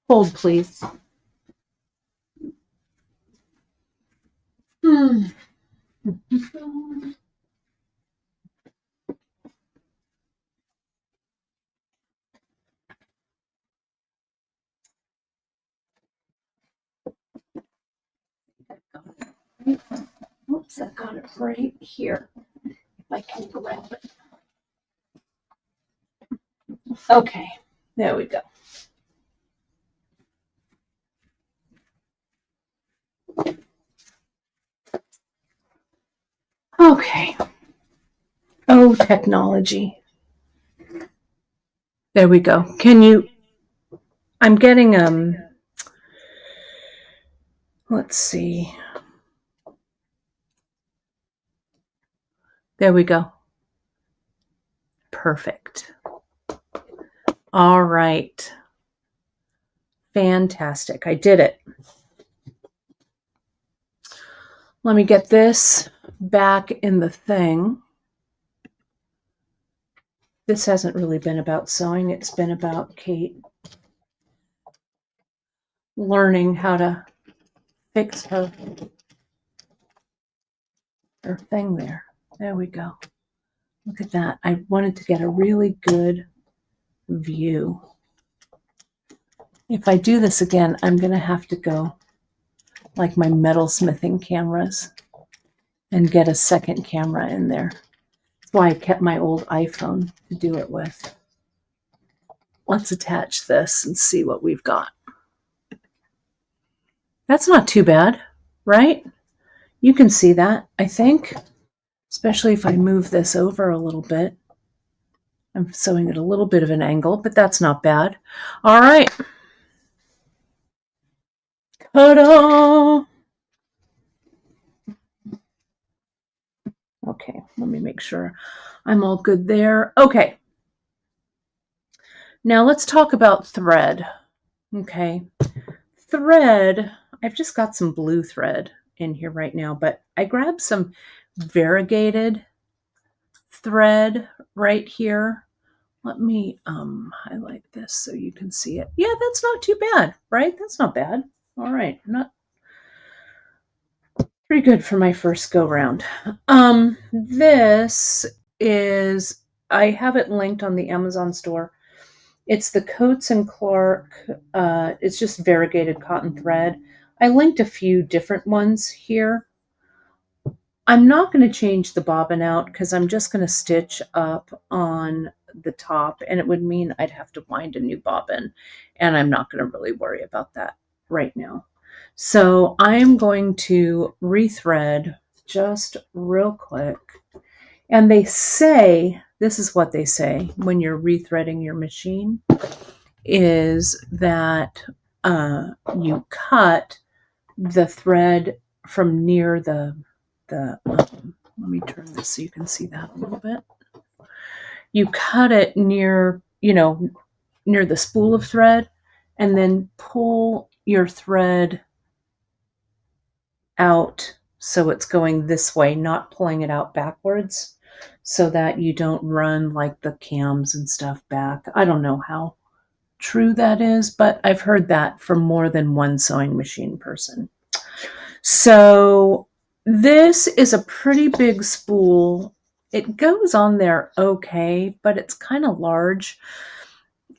Hold, please. Oops, I got it right here. If I can grab it. Okay, there we go. Okay. Oh, technology. There we go. I'm getting, let's see. There we go. Perfect. All right. Fantastic. I did it. Let me get this back in the thing. This hasn't really been about sewing. It's been about Kate learning how to fix her thing there. There we go. Look at that. I wanted to get a really good view. If I do this again, I'm going to have to go like my metalsmithing cameras and get a second camera in there. That's why I kept my old iPhone to do it with. Let's attach this and see what we've got. That's not too bad, right? You can see that, I think, especially if I move this over a little bit. I'm sewing at a little bit of an angle, but that's not bad. All right. Ta-da! Okay, let me make sure I'm all good there. Okay. Now let's talk about thread. Okay. Thread, I've just got some blue thread in here right now, but I grabbed some variegated thread right here. Let me highlight this so you can see it. Yeah, that's not too bad, right? That's not bad. All right, not pretty good for my first go round. This is, I have it linked on the Amazon store. It's the Coates and Clark. It's just variegated cotton thread. I linked a few different ones here. I'm not going to change the bobbin out because I'm just going to stitch up on the top, and it would mean I'd have to wind a new bobbin, and I'm not going to really worry about that right now. So I'm going to rethread just real quick. And they say, this is what they say when you're rethreading your machine, is that you cut the thread from near the let me turn this so you can see that a little bit. You cut it near, near the spool of thread, and then pull your thread out so it's going this way, not pulling it out backwards, so that you don't run like the cams and stuff back. I don't know how true that is, but I've heard that from more than one sewing machine person. So this is a pretty big spool. It goes on there okay, but it's kind of large.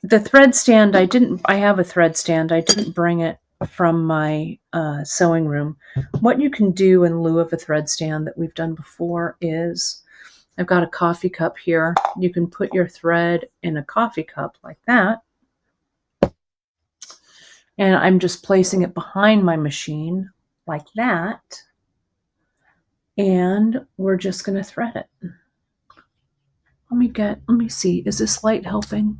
The thread stand, I have a thread stand. I didn't bring it from my sewing room. What you can do in lieu of a thread stand that we've done before is, I've got a coffee cup here. You can put your thread in a coffee cup like that. And I'm just placing it behind my machine like that. And we're just going to thread it. Let me see. Is this light helping?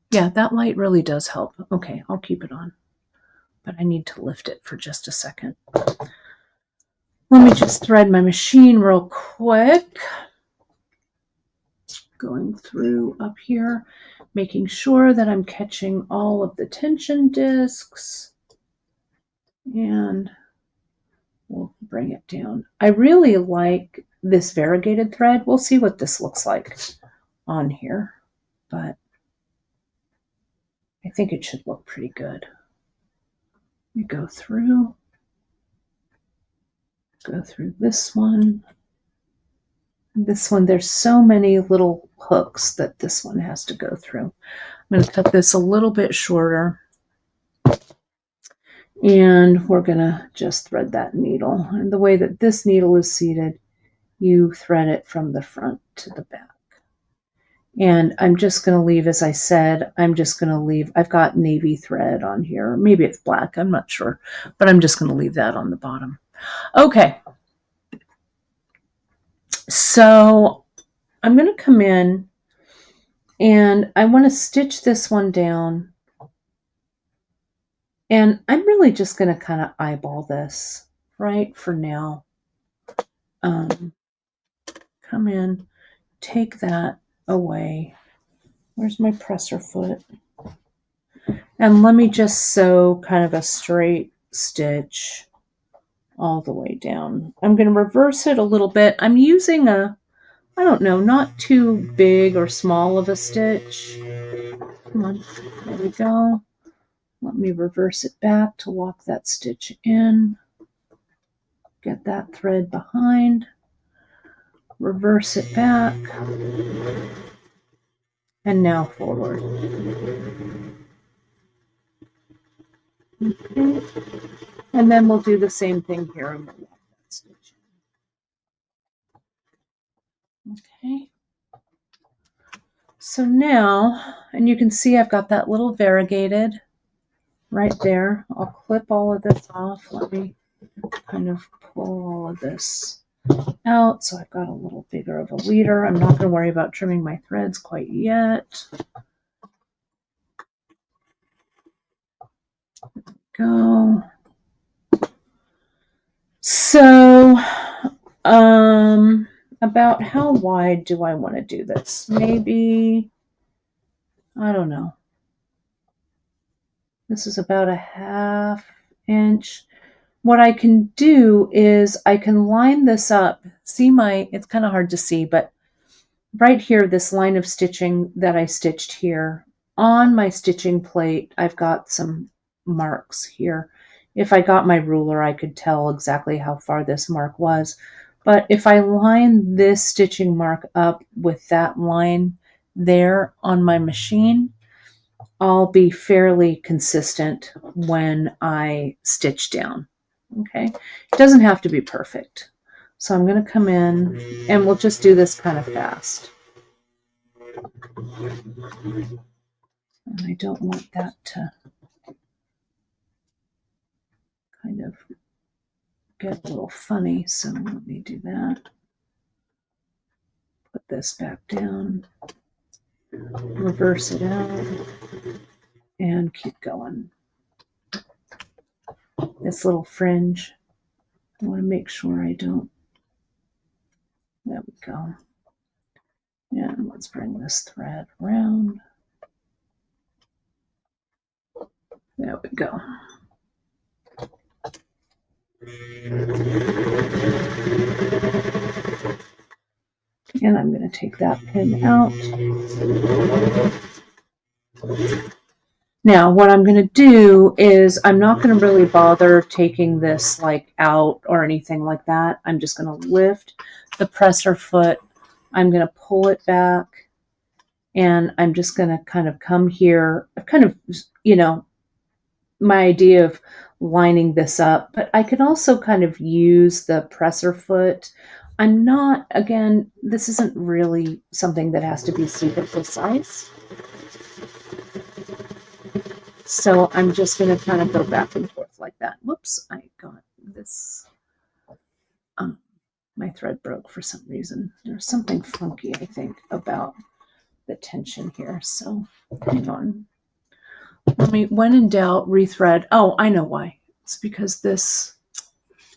Yeah, that light really does help. Okay, I'll keep it on. But I need to lift it for just a second. Let me just thread my machine real quick. Going through up here, making sure that I'm catching all of the tension discs. And we'll bring it down. I really like this variegated thread. We'll see what this looks like on here, but I think it should look pretty good. We go through this one. This one, there's so many little hooks that this one has to go through. I'm going to cut this a little bit shorter. And we're going to just thread that needle. And the way that this needle is seated, you thread it from the front to the back. And I'm just going to leave, as I said, I've got navy thread on here. Maybe it's black, I'm not sure. But I'm just going to leave that on the bottom. Okay. So I'm going to come in and I want to stitch this one down. And I'm really just going to kind of eyeball this, right, for now. Come in, take that away. Where's my presser foot? And let me just sew kind of a straight stitch all the way down. I'm going to reverse it a little bit. I'm using I don't know, not too big or small of a stitch. Come on, there we go. Let me reverse it back to lock that stitch in. Get that thread behind. Reverse it back. And now forward. Okay. And then we'll do the same thing here and we'll lock that stitch in. Okay. So now, and you can see I've got that little variegated right there. I'll clip all of this off. Let me kind of pull all of this out. So I've got a little bigger of a leader. I'm not going to worry about trimming my threads quite yet. Go. So, about how wide do I want to do this? Maybe, I don't know. This is about a 1/2 inch. What I can do is I can line this up. See it's kind of hard to see, but right here, this line of stitching that I stitched here, on my stitching plate, I've got some marks here. If I got my ruler, I could tell exactly how far this mark was. But if I line this stitching mark up with that line there on my machine, I'll be fairly consistent when I stitch down. Okay, it doesn't have to be perfect. So I'm going to come in and we'll just do this kind of fast. And I don't want that to kind of get a little funny, so let me do that. Put this back down, reverse it out, and keep going. This little fringe, I want to make sure I don't. There we go. And let's bring this thread around. There we go. And I'm going to take that pin out. Now, what I'm going to do is I'm not going to really bother taking this like out or anything like that. I'm just going to lift the presser foot. I'm going to pull it back and I'm just going to kind of come here. I've kind of, my idea of lining this up, but I could also kind of use the presser foot. I'm not, again, this isn't really something that has to be super precise. So I'm just going to kind of go back and forth like that. Whoops, I got this. My thread broke for some reason. There's something funky, I think, about the tension here. So hang on. Let me, when in doubt, rethread. Oh, I know why. It's because this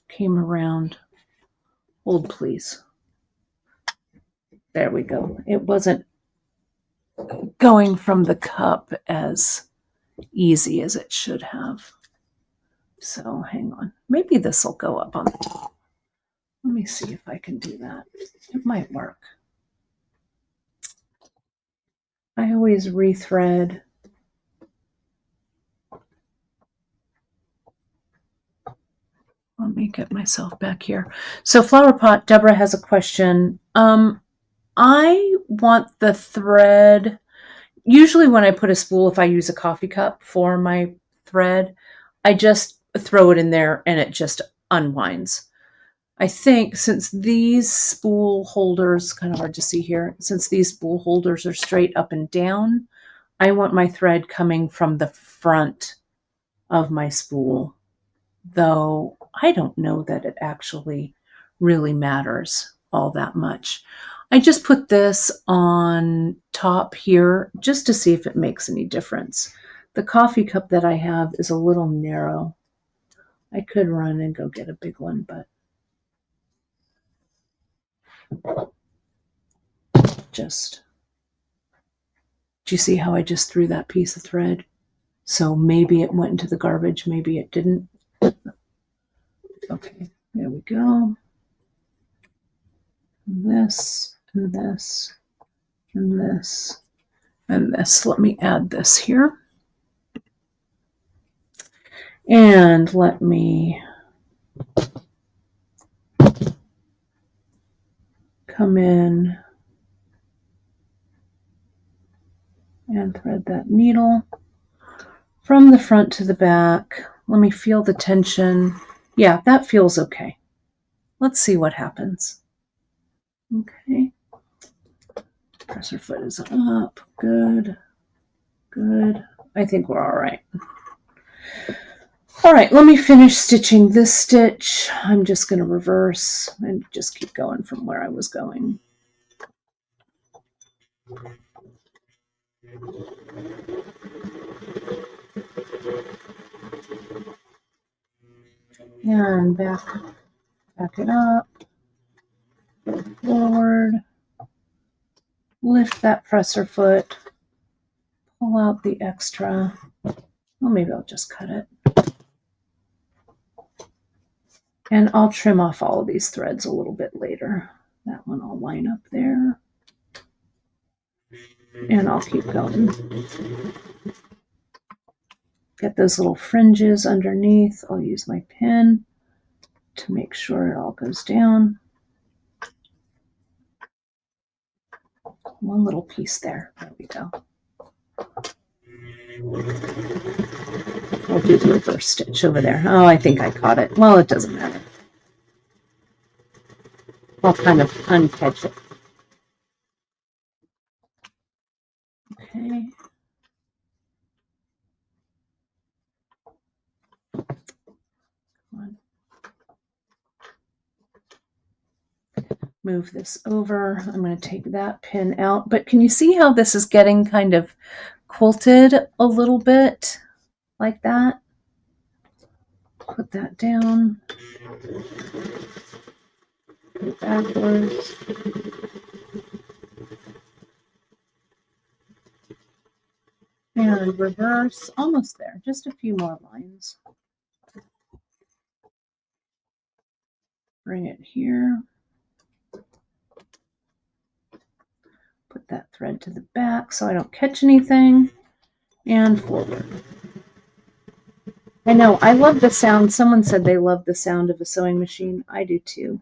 came around. Hold, please. There we go. It wasn't going from the cup as easy as it should have. So hang on. Maybe this will go up on the top. Let me see if I can do that. It might work. I always rethread. Let me get myself back here. So Flower Pot, Deborah has a question. I want the thread, usually when I put a spool, if I use a coffee cup for my thread, I just throw it in there and it just unwinds. I think since these spool holders, kind of hard to see here, since these spool holders are straight up and down, I want my thread coming from the front of my spool, though I don't know that it actually really matters all that much. I just put this on top here just to see if it makes any difference. The coffee cup that I have is a little narrow. I could run and go get a big one, but just, do you see how I just threw that piece of thread? So maybe it went into the garbage, maybe it didn't. Okay, there we go. This, and this, and this, and this. Let me add this here. And let me come in and thread that needle from the front to the back. Let me feel the tension. Yeah, that feels okay. Let's see what happens. Okay. Presser foot is up. Good. Good. I think we're all right. All right, let me finish stitching this stitch. I'm just going to reverse and just keep going from where I was going. And back it up, forward, lift that presser foot, pull out the extra. Well, maybe I'll just cut it. And I'll trim off all of these threads a little bit later. That one I'll line up there. And I'll keep going. Get those little fringes underneath. I'll use my pin to make sure it all goes down. One little piece there. There we go. I'll do the reverse stitch over there. Oh, I think I caught it. Well, it doesn't matter. I'll kind of uncatch it. Okay. Come on. Move this over. I'm going to take that pin out. But can you see how this is getting kind of quilted a little bit like that? Put that down. Go backwards. And reverse. Almost there. Just a few more lines. Bring it here. Put that thread to the back so I don't catch anything. And forward. I know, I love the sound. Someone said they love the sound of a sewing machine. I do too.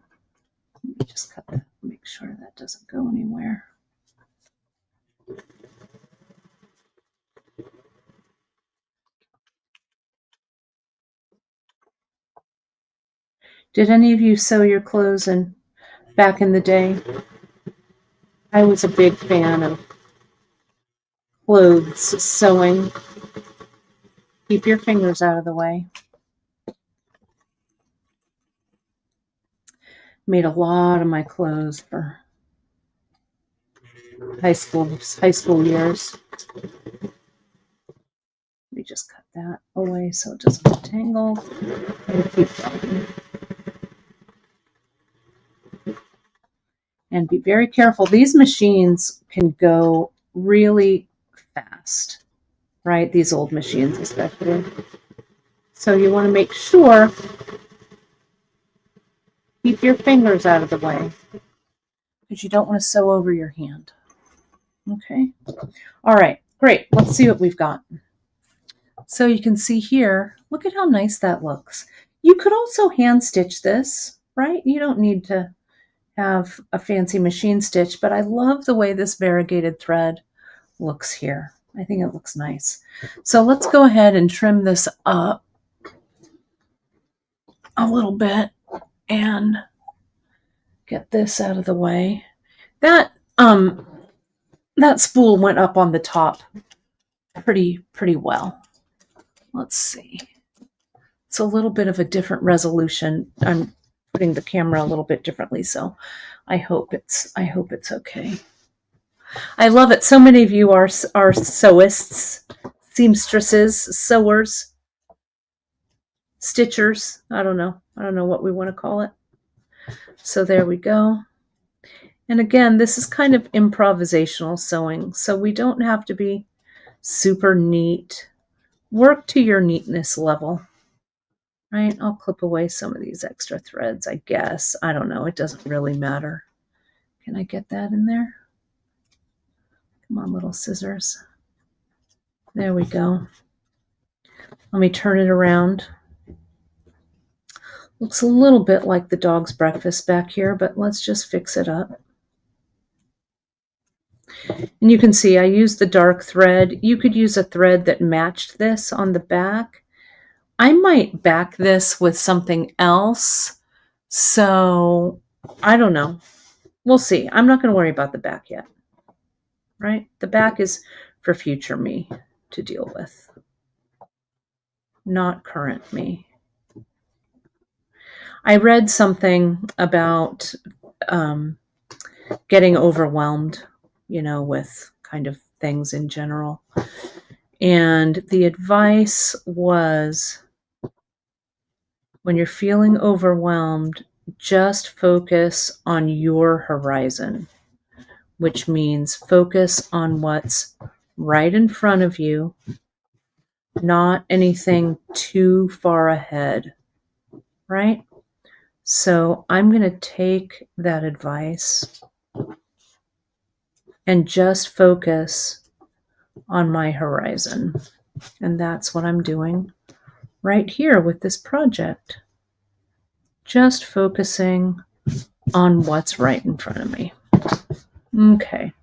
Let me just cut that, make sure that doesn't go anywhere. Did any of you sew your clothes back in the day? I was a big fan of clothes sewing. Keep your fingers out of the way. Made a lot of my clothes for high school years. Let me just cut that away so it doesn't get tangled. And keep going. And be very careful. These machines can go really fast, right? These old machines especially. So you want to make sure, keep your fingers out of the way because you don't want to sew over your hand. Okay. All right, great. Let's see what we've got. So you can see here, look at how nice that looks. You could also hand stitch this, right? You don't need to have a fancy machine stitch, but I love the way this variegated thread looks here. I think it looks nice. So let's go ahead and trim this up a little bit and get this out of the way. That spool went up on the top pretty well. Let's see. It's a little bit of a different resolution. I'm putting the camera a little bit differently, so I hope it's okay. I love it. So many of you are sewists, seamstresses, sewers, stitchers. I don't know what we want to call it. So there we go. And again, this is kind of improvisational sewing, so we don't have to be super neat. Work to your neatness level. Right? I'll clip away some of these extra threads, I guess. I don't know. It doesn't really matter. Can I get that in there? Come on, little scissors. There we go. Let me turn it around. Looks a little bit like the dog's breakfast back here, but let's just fix it up. And you can see I used the dark thread. You could use a thread that matched this on the back. I might back this with something else. So I don't know. We'll see. I'm not going to worry about the back yet. Right? The back is for future me to deal with, not current me. I read something about getting overwhelmed, with kind of things in general. And the advice was, when you're feeling overwhelmed, just focus on your horizon, which means focus on what's right in front of you, not anything too far ahead, right? So I'm going to take that advice and just focus on my horizon. And that's what I'm doing right here with this project. Just focusing on what's right in front of me. Okay.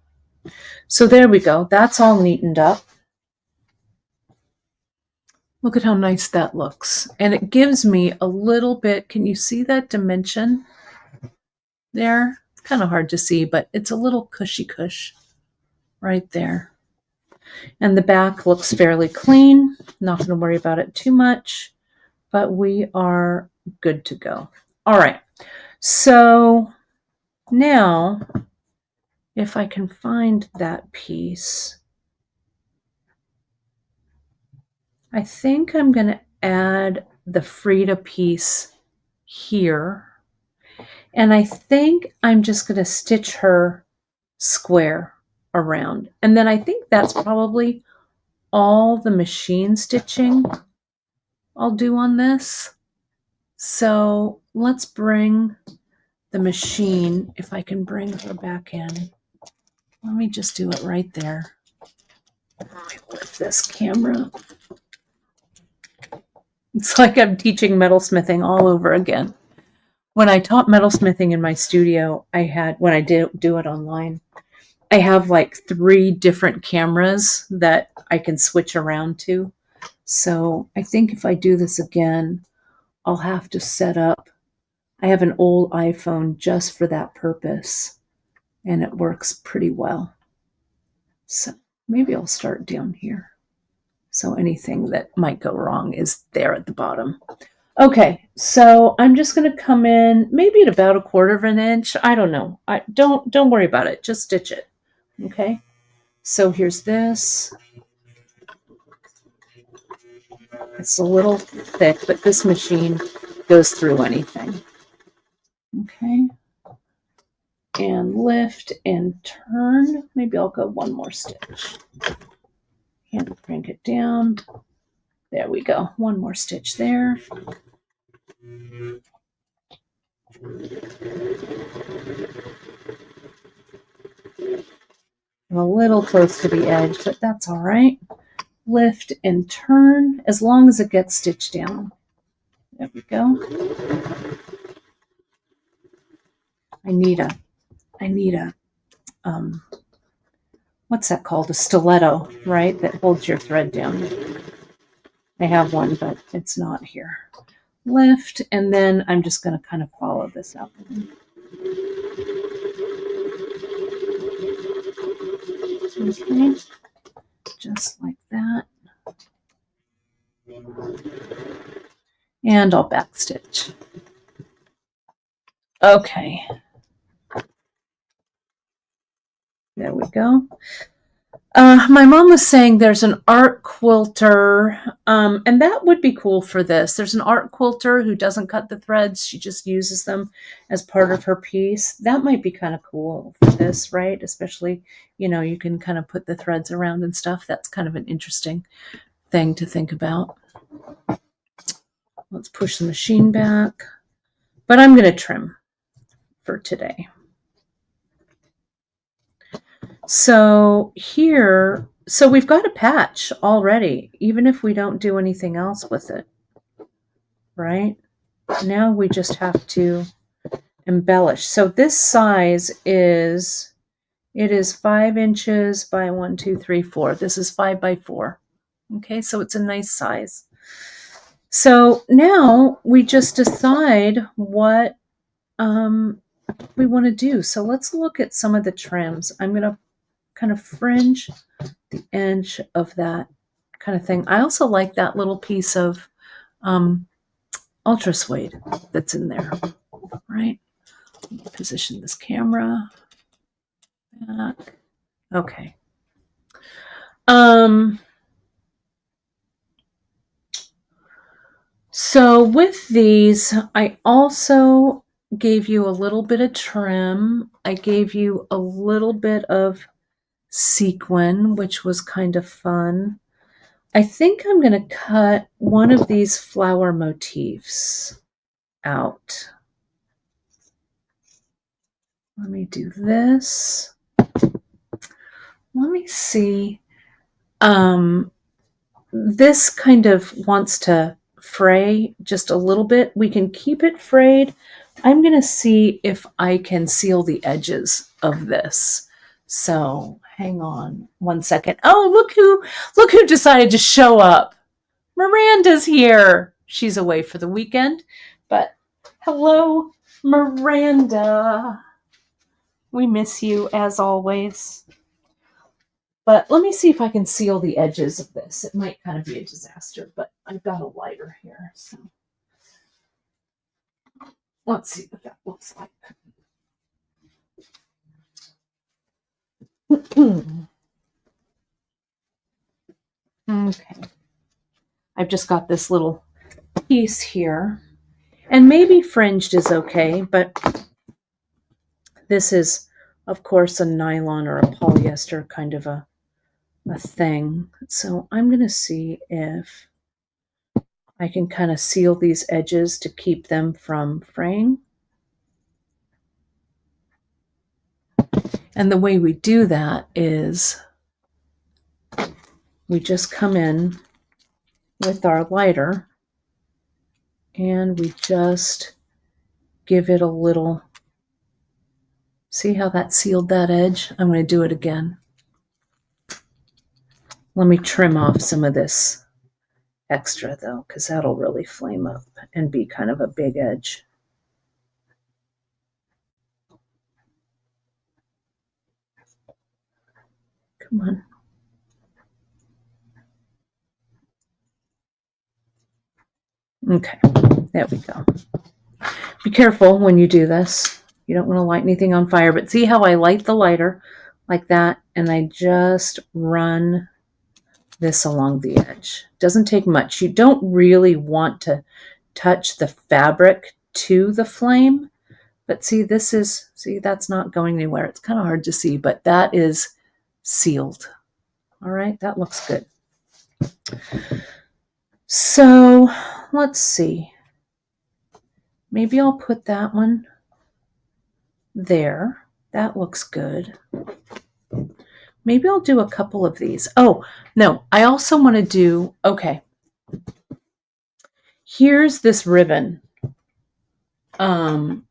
So there we go. That's all neatened up. Look at how nice that looks. And it gives me a little bit, can you see that dimension there? It's kind of hard to see, but it's a little cushy cush right there. And the back looks fairly clean. Not going to worry about it too much, but we are good to go. All right. So now, if I can find that piece, I think I'm going to add the Frida piece here. And I think I'm just going to stitch her square around. And then I think that's probably all the machine stitching I'll do on this. So let's bring the machine, if I can bring her back in. Let me just do it right there. Let me lift this camera. It's like I'm teaching metalsmithing all over again. When I taught metalsmithing in my studio, when I do it online, I have like 3 different cameras that I can switch around to. So I think if I do this again, I'll have to set up I have an old iPhone just for that purpose, and it works pretty well. So maybe I'll start down here. So anything that might go wrong is there at the bottom. Okay, so I'm just going to come in maybe at about 1/4 of an inch. I don't know. Don't worry about it. Just stitch it. Okay. So here's this. It's a little thick, but this machine goes through anything. Okay. And lift and turn. Maybe I'll go one more stitch. And crank it down. There we go. One more stitch there. I'm a little close to the edge, but that's all right. Lift and turn as long as it gets stitched down. There we go. I need a what's that called? A stiletto, right? That holds your thread down. I have one, but it's not here. Lift, and then I'm just going to kind of follow this up. Okay. Just like that. And I'll back stitch. Okay. There we go. My mom was saying there's an art quilter, and that would be cool for this. There's an art quilter who doesn't cut the threads. She just uses them as part of her piece. That might be kind of cool for this, right? Especially, you can kind of put the threads around and stuff. That's kind of an interesting thing to think about. Let's push the machine back. But I'm going to trim for today. So here, we've got a patch already, even if we don't do anything else with it, right? Now we just have to embellish. So this size is 5 inches by 1, 2, 3, 4. This is 5 by 4. Okay, so it's a nice size. So now we just decide what we want to do. So let's look at some of the trims. I'm going to kind of fringe the edge of that kind of thing. I also like that little piece of ultra suede that's in there, right? Position this camera back. Okay. So with these, I also gave you a little bit of trim. I gave you a little bit of sequin, which was kind of fun. I think I'm going to cut one of these flower motifs out. Let me do this. Let me see. This kind of wants to fray just a little bit. We can keep it frayed. I'm going to see if I can seal the edges of this. So hang on one second. Oh, look who decided to show up. Miranda's here. She's away for the weekend, but hello, Miranda. We miss you as always. But let me see if I can seal the edges of this. It might kind of be a disaster, but I've got a lighter here, so let's see what that looks like. Okay. I've just got this little piece here, and maybe fringed is okay, but this is, of course, a nylon or a polyester kind of a thing. So I'm going to see if I can kind of seal these edges to keep them from fraying. And the way we do that is we just come in with our lighter and we just give it a little, see how that sealed that edge? I'm going to do it again. Let me trim off some of this extra though, because that'll really flame up and be kind of a big edge. Come on. Okay, there we go. Be careful when you do this. You don't want to light anything on fire, but see how I light the lighter like that, and I just run this along the edge. Doesn't take much. You don't really want to touch the fabric to the flame, but see, that's not going anywhere. It's kind of hard to see, but that is sealed. All right, that looks good. So let's see. Maybe I'll put that one there. That looks good. Maybe I'll do a couple of these. Oh, no, I also want to do, okay. Here's this ribbon. And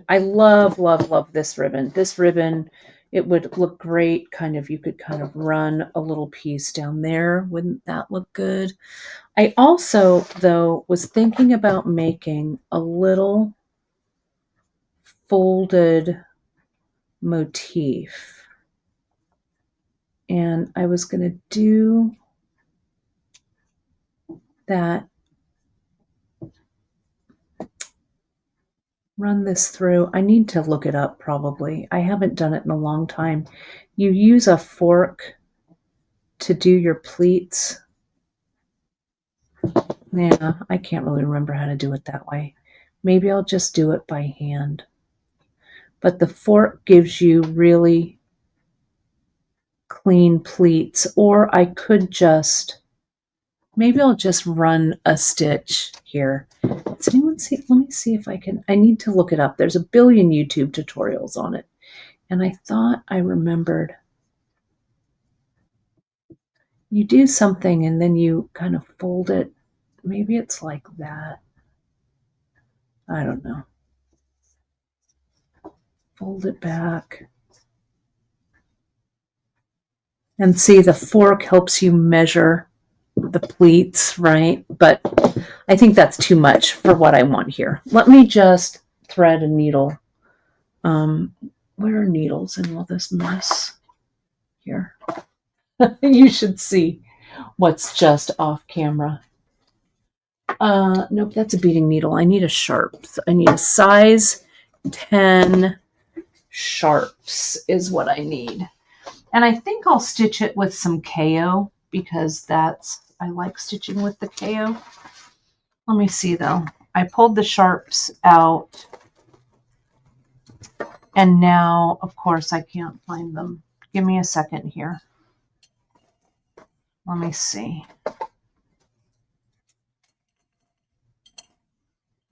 I love, love, love this ribbon. This ribbon, it would look great. You could kind of run a little piece down there. Wouldn't that look good? I also, though, was thinking about making a little folded motif. And I was going to do that. Run this through. I need to look it up probably. I haven't done it in a long time. You use a fork to do your pleats. Yeah, I can't really remember how to do it that way. Maybe I'll just do it by hand. But the fork gives you really clean pleats, or I could just, maybe I'll just run a stitch here. Does anyone see? Let me see if I can. I need to look it up. There's a billion YouTube tutorials on it. And I thought I remembered you do something and then you kind of fold it. Maybe it's like that. I don't know. Fold it back. And see, the fork helps you measure the pleats, right? But I think that's too much for what I want here. Let me just thread a needle. Where are needles in all this mess? Here. You should see what's just off camera. Nope, that's a beading needle. I need a sharps. I need a size 10 sharps is what I need. And I think I'll stitch it with some KO because I like stitching with the KO. Let me see though. I pulled the sharps out and now, of course, I can't find them. Give me a second here. Let me see.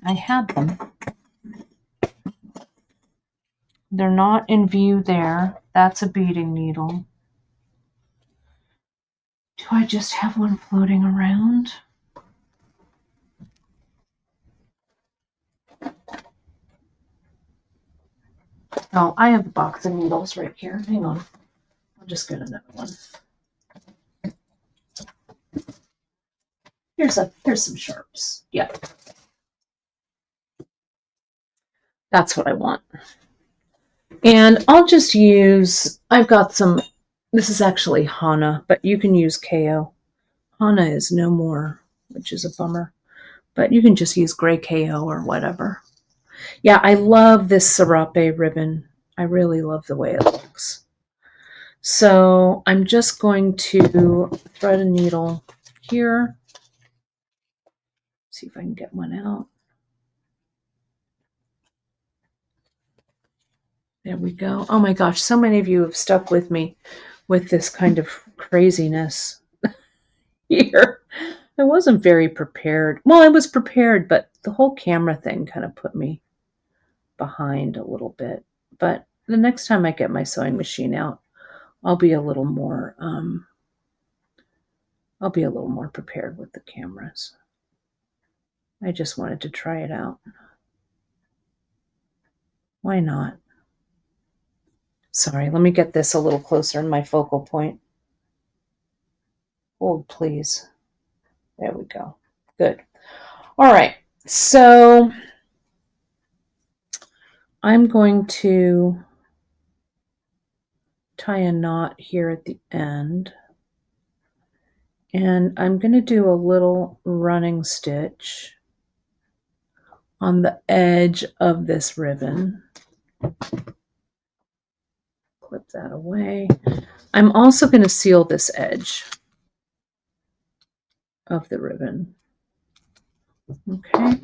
I had them. They're not in view there. That's a beading needle. Do I just have one floating around? Oh, I have a box of needles right here. Hang on. I'll just get another one. Here's some sharps. Yeah. That's what I want. And I'll just use, I've got some, this is actually Hana, but you can use KO. Hana is no more, which is a bummer. But you can just use gray KO or whatever. Yeah, I love this serape ribbon. I really love the way it looks. So I'm just going to thread a needle here. See if I can get one out. There we go. Oh my gosh, so many of you have stuck with me with this kind of craziness here. I wasn't very prepared. Well, I was prepared, but the whole camera thing kind of put me behind a little bit. But the next time I get my sewing machine out, I'll be a little more prepared with the cameras. I just wanted to try it out. Why not? Sorry, let me get this a little closer in my focal point. Hold, please. There we go. Good. All right. So I'm going to tie a knot here at the end. And I'm going to do a little running stitch on the edge of this ribbon. Clip that away. I'm also going to seal this edge of the ribbon. Okay,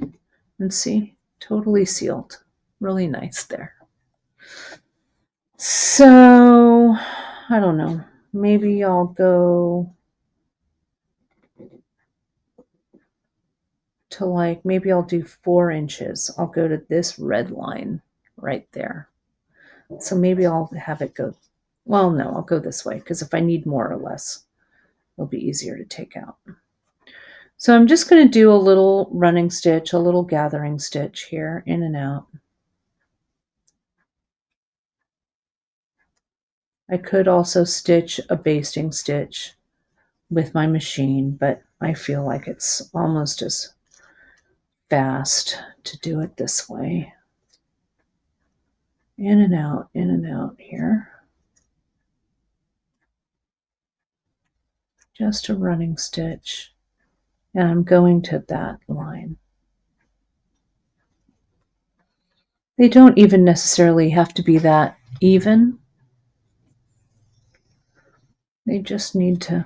and see, totally sealed. Really nice there. So, I don't know. Maybe I'll go to like, maybe I'll do 4 inches. I'll go to this red line right there. So maybe I'll have it go, well, no, I'll go this way because if I need more or less, it'll be easier to take out. So I'm just going to do a little running stitch, a little gathering stitch here, in and out. I could also stitch a basting stitch with my machine, but I feel like it's almost as fast to do it this way. In and out here. Just a running stitch. And I'm going to that line. They don't even necessarily have to be that even. They just need to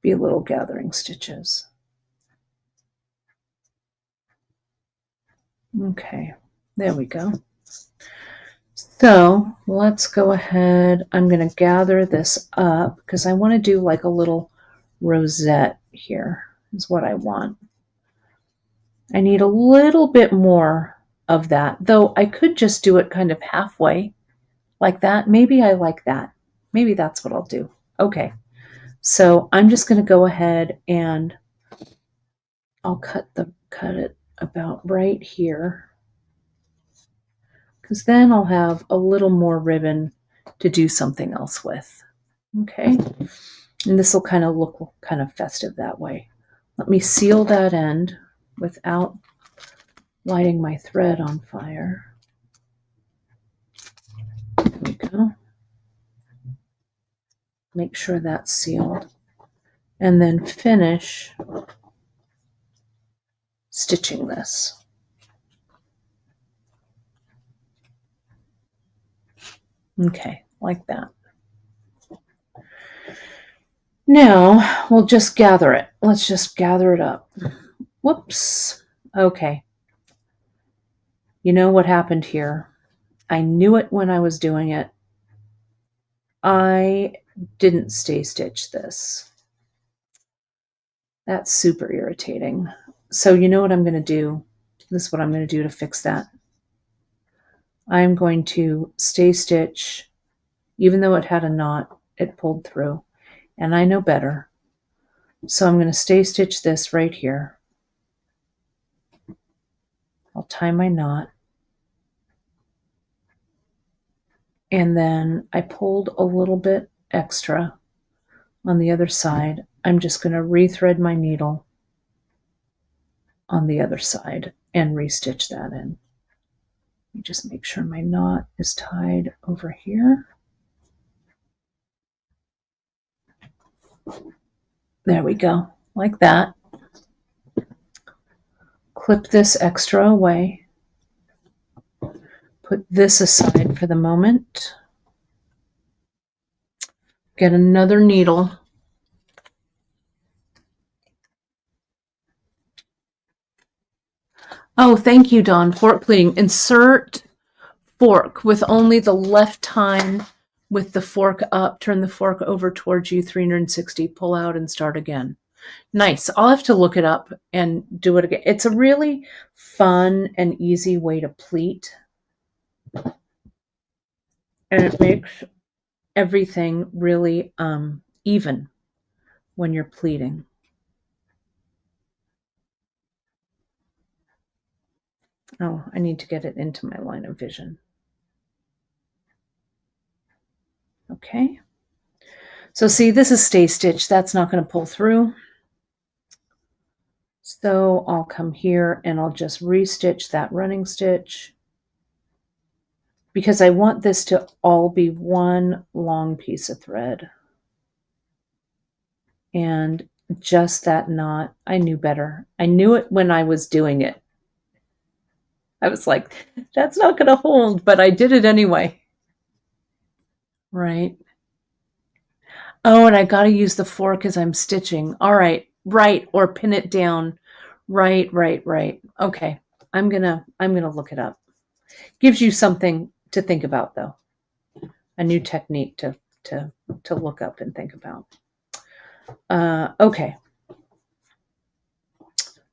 be little gathering stitches. Okay, there we go. So let's go ahead. I'm going to gather this up because I want to do like a little rosette here is what I want. I need a little bit more of that, though I could just do it kind of halfway like that. Maybe I like that. Maybe that's what I'll do. Okay, so I'm just going to go ahead and I'll cut it about right here, because then I'll have a little more ribbon to do something else with. Okay, and this will kind of look kind of festive that way. Let me seal that end without lighting my thread on fire. There we go. Make sure that's sealed. And then finish stitching this. Okay, like that. Now we'll just gather it. Let's just gather it up. Whoops. Okay. You know what happened here? I knew it when I was doing it. I didn't stay stitch this. That's super irritating. So you know what I'm going to do? This is what I'm going to do to fix that. I'm going to stay stitch, even though it had a knot, it pulled through, and I know better. So I'm going to stay stitch this right here. I'll tie my knot. And then I pulled a little bit extra on the other side. I'm just going to rethread my needle on the other side and restitch that in. Just make sure my knot is tied over here. There we go, like that. Clip this extra away. Put this aside for the moment. Get another needle. Oh, thank you, Dawn. Fork pleating. Insert fork with only the left tine with the fork up. Turn the fork over towards you 360. Pull out and start again. Nice. I'll have to look it up and do it again. It's a really fun and easy way to pleat. And it makes everything really even when you're pleating. Oh, I need to get it into my line of vision. Okay. So see, this is stay stitch. That's not going to pull through. So I'll come here and I'll just restitch that running stitch because I want this to all be one long piece of thread. And just that knot, I knew better. I knew it when I was doing it. I was like, that's not going to hold, but I did it anyway. Right. Oh, and I got to use the fork as I'm stitching. All right. Right. Or pin it down. Right. Okay. I'm going to look it up. Gives you something to think about though. A new technique to look up and think about. Okay.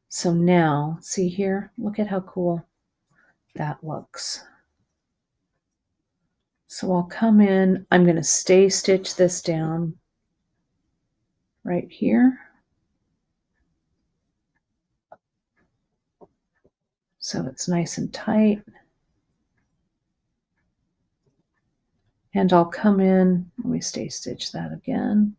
So now, see here, look at how cool that looks. So I'll come in, I'm going to stay stitch this down right here. So it's nice and tight. And I'll come in, let me stay stitch that again.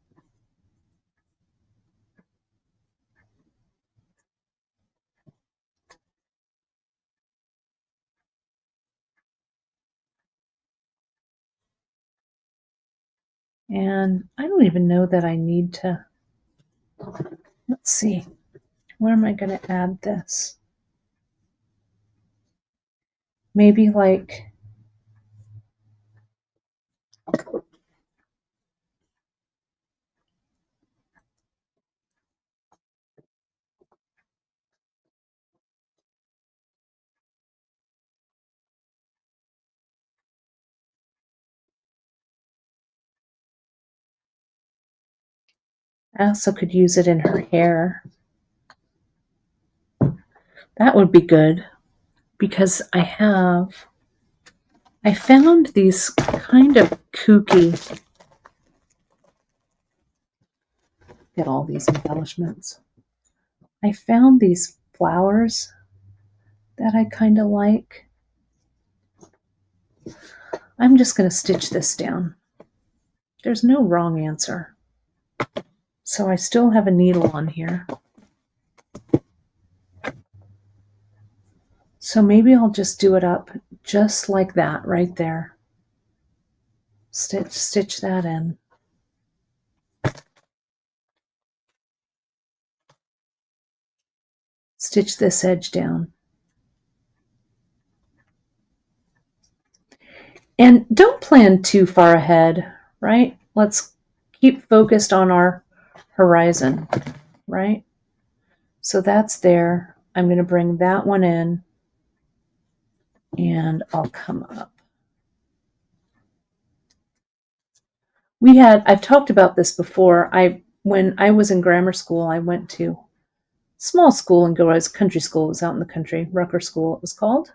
And I don't even know that I need to, let's see, where am I going to add this? Maybe like, I also could use it in her hair. That would be good because I found these kind of kooky, get all these embellishments. I found these flowers that I kind of like. I'm just going to stitch this down. There's no wrong answer. So I still have a needle on here. So maybe I'll just do it up just like that right there. Stitch that in. Stitch this edge down. And don't plan too far ahead, right? Let's keep focused on our horizon, right? So that's there. I'm going to bring that one in and I'll come up. I've talked about this before. When I was in grammar school, I went to small school and go as country school. It was out in the country, Rucker School it was called.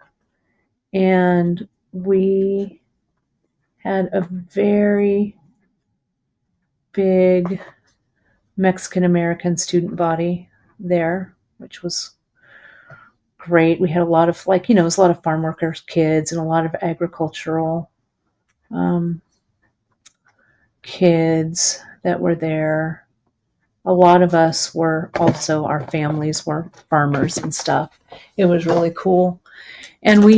And we had a very big Mexican American student body there, which was great. We had a lot of it was a lot of farm workers' kids and a lot of agricultural kids that were there. A lot of us were also, our families were farmers and stuff. It was really cool. And we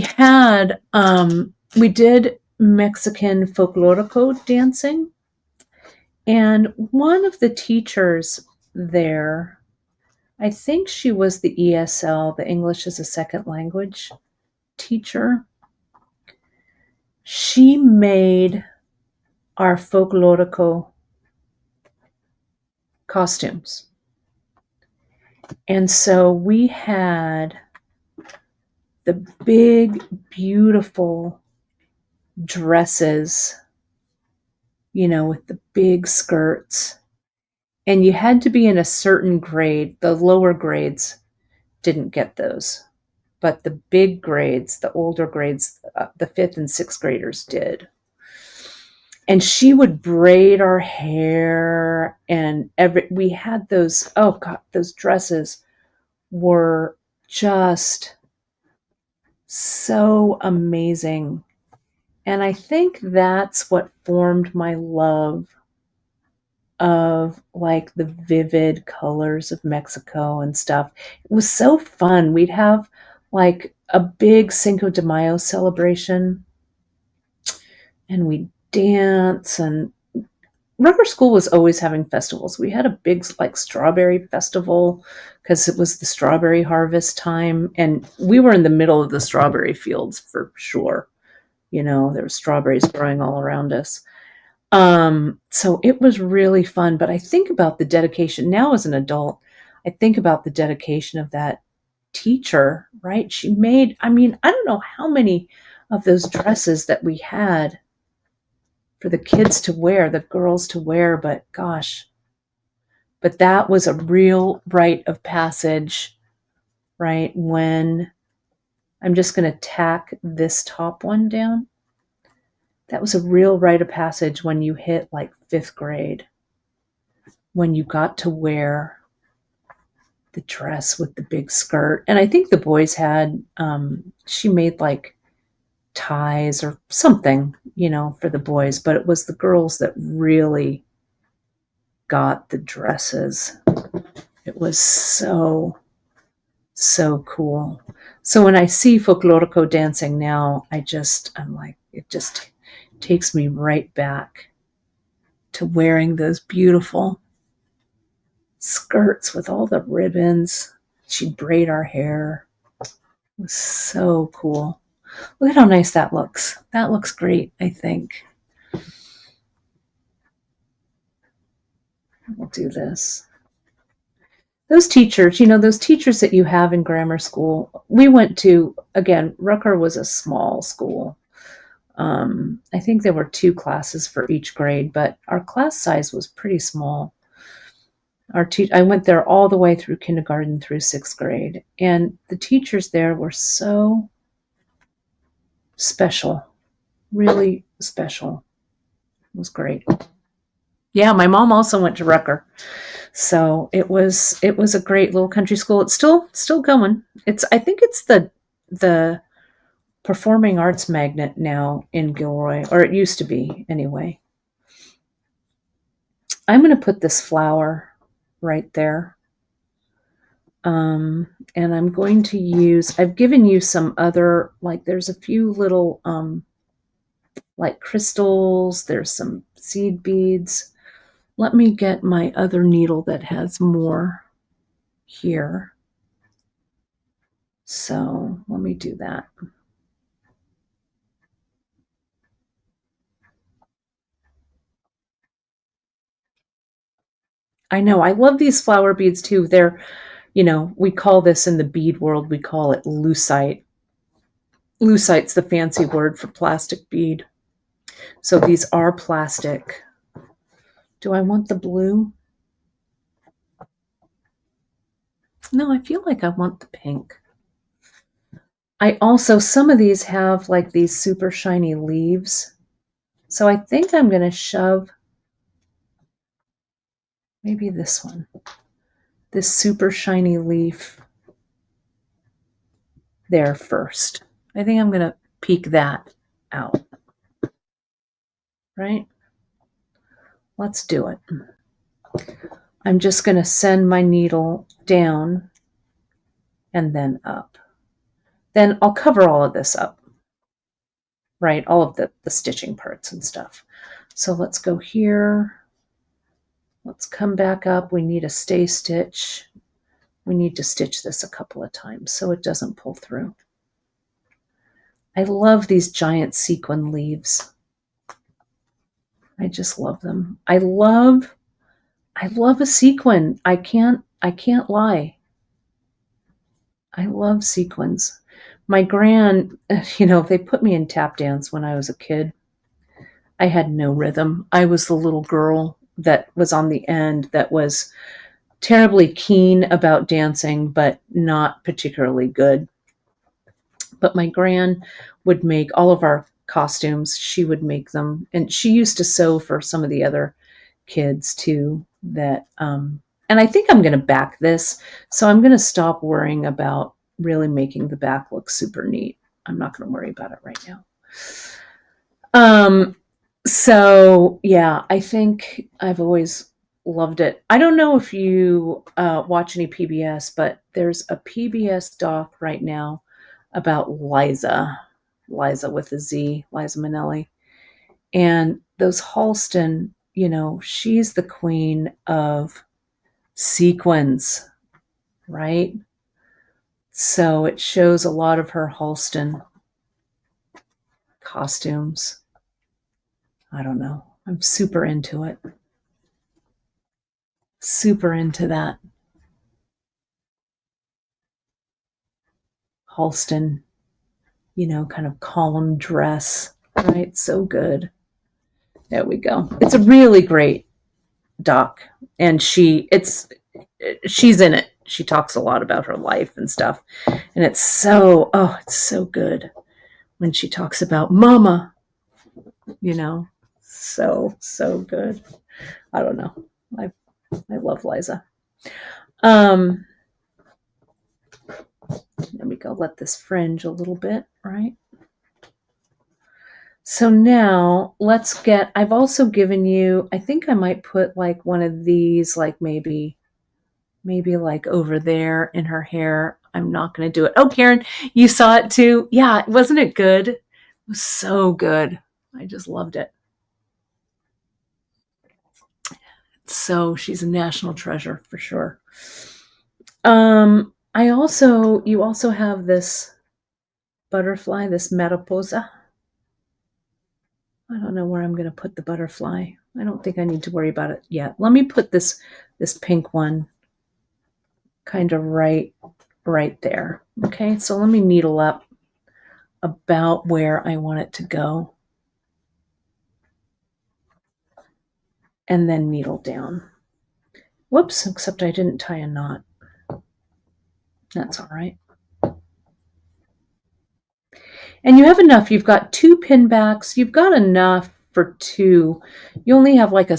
did Mexican folklorico dancing. And one of the teachers there, I think she was the ESL, the English as a Second Language teacher. She made our folklorico costumes. And so we had the big, beautiful dresses, with the big skirts. And you had to be in a certain grade. The lower grades didn't get those. But the big grades, the older grades, the 5th and 6th graders did. And she would braid our hair and we had those, oh God, those dresses were just so amazing. And I think that's what formed my love of the vivid colors of Mexico and stuff. It was so fun. We'd have a big Cinco de Mayo celebration and we dance. And Rucker School was always having festivals. We had a big like strawberry festival because it was the strawberry harvest time, and we were in the middle of the strawberry fields for sure. There were strawberries growing all around us. So it was really fun. But I think about the dedication now as an adult. I think about the dedication of that teacher, right? She made, I mean, I don't know how many of those dresses that we had for the kids to wear, the girls to wear, but gosh, but that was a real rite of passage, right? When I'm just going to tack this top one down. That was a real rite of passage when you hit like 5th grade, when you got to wear the dress with the big skirt. And I think the boys had, she made like ties or something, for the boys, but it was the girls that really got the dresses. It was so, so cool. So when I see folklorico dancing now, I'm like, it just takes me right back to wearing those beautiful skirts with all the ribbons. She'd braid our hair. It was so cool. Look at how nice that looks. That looks great, I think. We'll do this. Those teachers, those teachers that you have in grammar school, we went to, again, Rucker was a small school. I think there were 2 classes for each grade, but our class size was pretty small. I went there all the way through kindergarten through 6th grade, and the teachers there were so special, really special. It was great. Yeah, my mom also went to Rucker. So it was a great little country school. It's still going. I think it's the performing arts magnet now in Gilroy, or it used to be anyway. I'm going to put this flower right there. And I'm going to use, I've given you some other, like there's a few little like crystals, there's some seed beads. Let me get my other needle that has more here. So let me do that. I know, I love these flower beads too. They're, we call this in the bead world, we call it lucite. Lucite's the fancy word for plastic bead. So these are plastic. Do I want the blue? No, I feel like I want the pink. Some of these have like these super shiny leaves. So I think I'm going to shove maybe this one, this super shiny leaf there first. I think I'm going to peek that out. Right? Let's do it. I'm just going to send my needle down and then up. Then I'll cover all of this up, right? All of the stitching parts and stuff. So let's go here. Let's come back up. We need a stay stitch. We need to stitch this a couple of times so it doesn't pull through. I love these giant sequin leaves. I just love them. I love a sequin. I can't lie. I love sequins. My they put me in tap dance when I was a kid. I had no rhythm. I was the little girl that was on the end that was terribly keen about dancing, but not particularly good. But my gran would make all of our costumes. She would make them. And she used to sew for some of the other kids too. And I think I'm going to back this. So I'm going to stop worrying about really making the back look super neat. I'm not going to worry about it right now. So yeah, I think I've always loved it. I don't know if you watch any PBS, but there's a PBS doc right now about Liza with a Z, Liza Minnelli. And those Halston, you know, she's the queen of sequins, right? So it shows a lot of her Halston costumes. I don't know. I'm super into it. Super into that Halston, you know, kind of column dress, right? So good. There we go. It's a really great doc, and she's in it. She talks a lot about her life and stuff, and it's so good when she talks about mama, you know, so good. I don't know. I love Liza. There we go. Let this fringe a little bit, right? So now let's get, I've also given you, I think I might put like one of these, like maybe like over there in her hair. I'm not going to do it. Oh, Karen, you saw it too. Yeah. Wasn't it good? It was so good. I just loved it. So she's a national treasure for sure. You also have this butterfly, this mariposa. I don't know where I'm going to put the butterfly. I don't think I need to worry about it yet. Let me put this pink one kind of right there. Okay, so let me needle up about where I want it to go. And then needle down. Whoops, except I didn't tie a knot. That's all right. And you have enough. You've got 2 pin backs. You've got enough for 2. You only have like a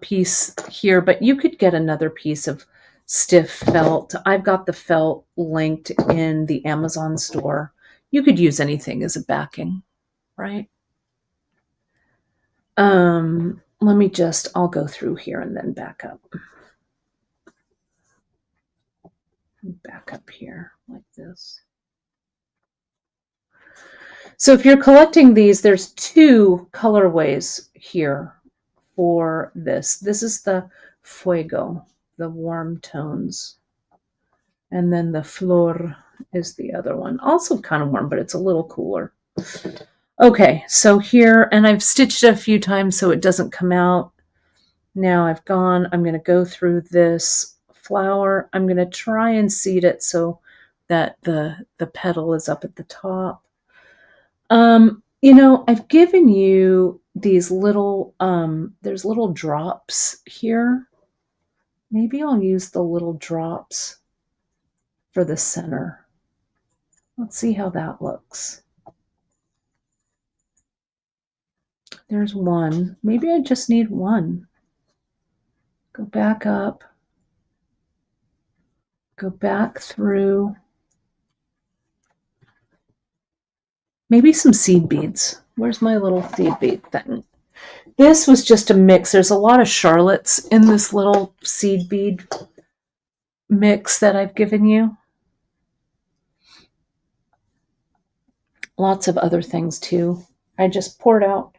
piece here, but you could get another piece of stiff felt. I've got the felt linked in the Amazon store. You could use anything as a backing, right? I'll go through here and then back up. Back up here like this. So if you're collecting these, there's 2 colorways here for this. This is the fuego, the warm tones. And then the flor is the other one. Also kind of warm, but it's a little cooler. Okay, so here, and I've stitched it a few times so it doesn't come out. Now I'm going to go through this flower. I'm going to try and seed it so that the petal is up at the top. You know, I've given you these little, there's little drops here. Maybe I'll use the little drops for the center. Let's see how that looks. There's one. Maybe I just need one. Go back up. Go back through. Maybe some seed beads. Where's my little seed bead thing? This was just a mix. There's a lot of Charlottes in this little seed bead mix that I've given you. Lots of other things too. I just poured out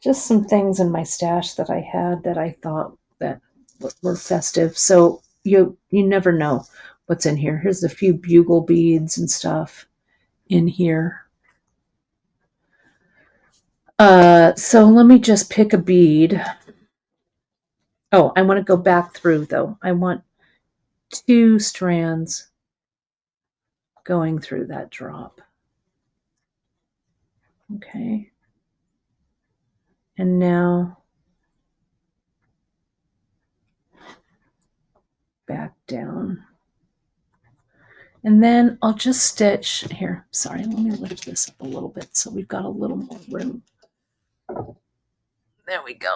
just some things in my stash that I had that I thought that were festive. So you never know what's in here. Here's a few bugle beads and stuff in here. So let me just pick a bead. Oh, I want to go back through though. I want 2 strands going through that drop. Okay. And now back down. And then I'll just stitch here. Sorry, let me lift this up a little bit so we've got a little more room. There we go.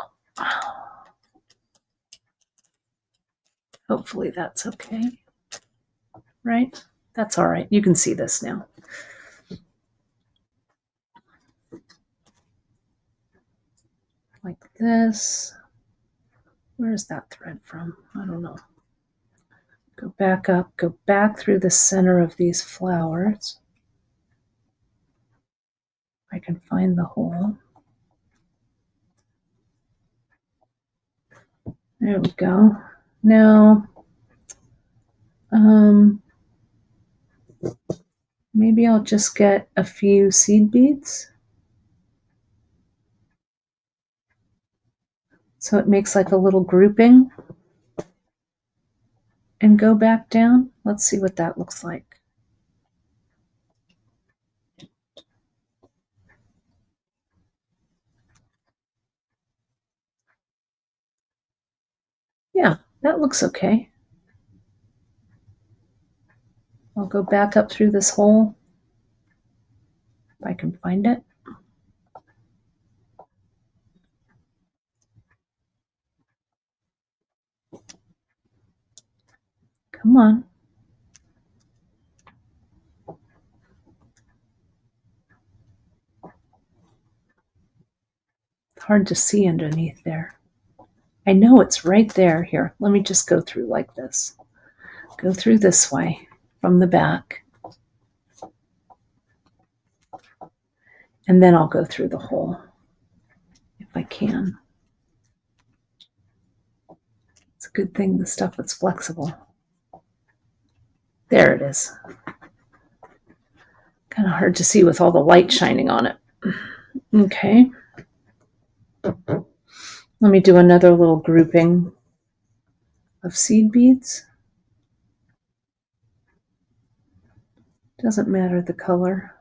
Hopefully that's okay. Right? That's all right. You can see this now. Like this. Where is that thread from? I don't know. Go back up, go back through the center of these flowers. I can find the hole. There we go. Now, maybe I'll just get a few seed beads. So it makes like a little grouping. And go back down. Let's see what that looks like. Yeah, that looks okay. I'll go back up through this hole if I can find it. Come on. It's hard to see underneath there. I know it's right there. Here, let me just go through like this. Go through this way from the back. And then I'll go through the hole if I can. It's a good thing the stuff is flexible. There it is. Kind of hard to see with all the light shining on it. Okay. Let me do another little grouping of seed beads. Doesn't matter the color.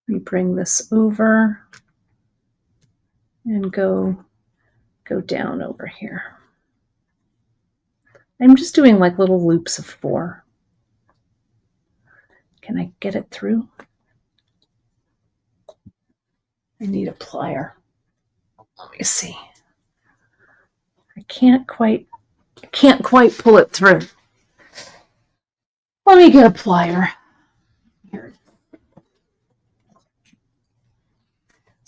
We bring this over and go down over here. I'm just doing like little loops of 4. Can I get it through? I need a plier. Let me see. I can't quite pull it through. Let me get a plier.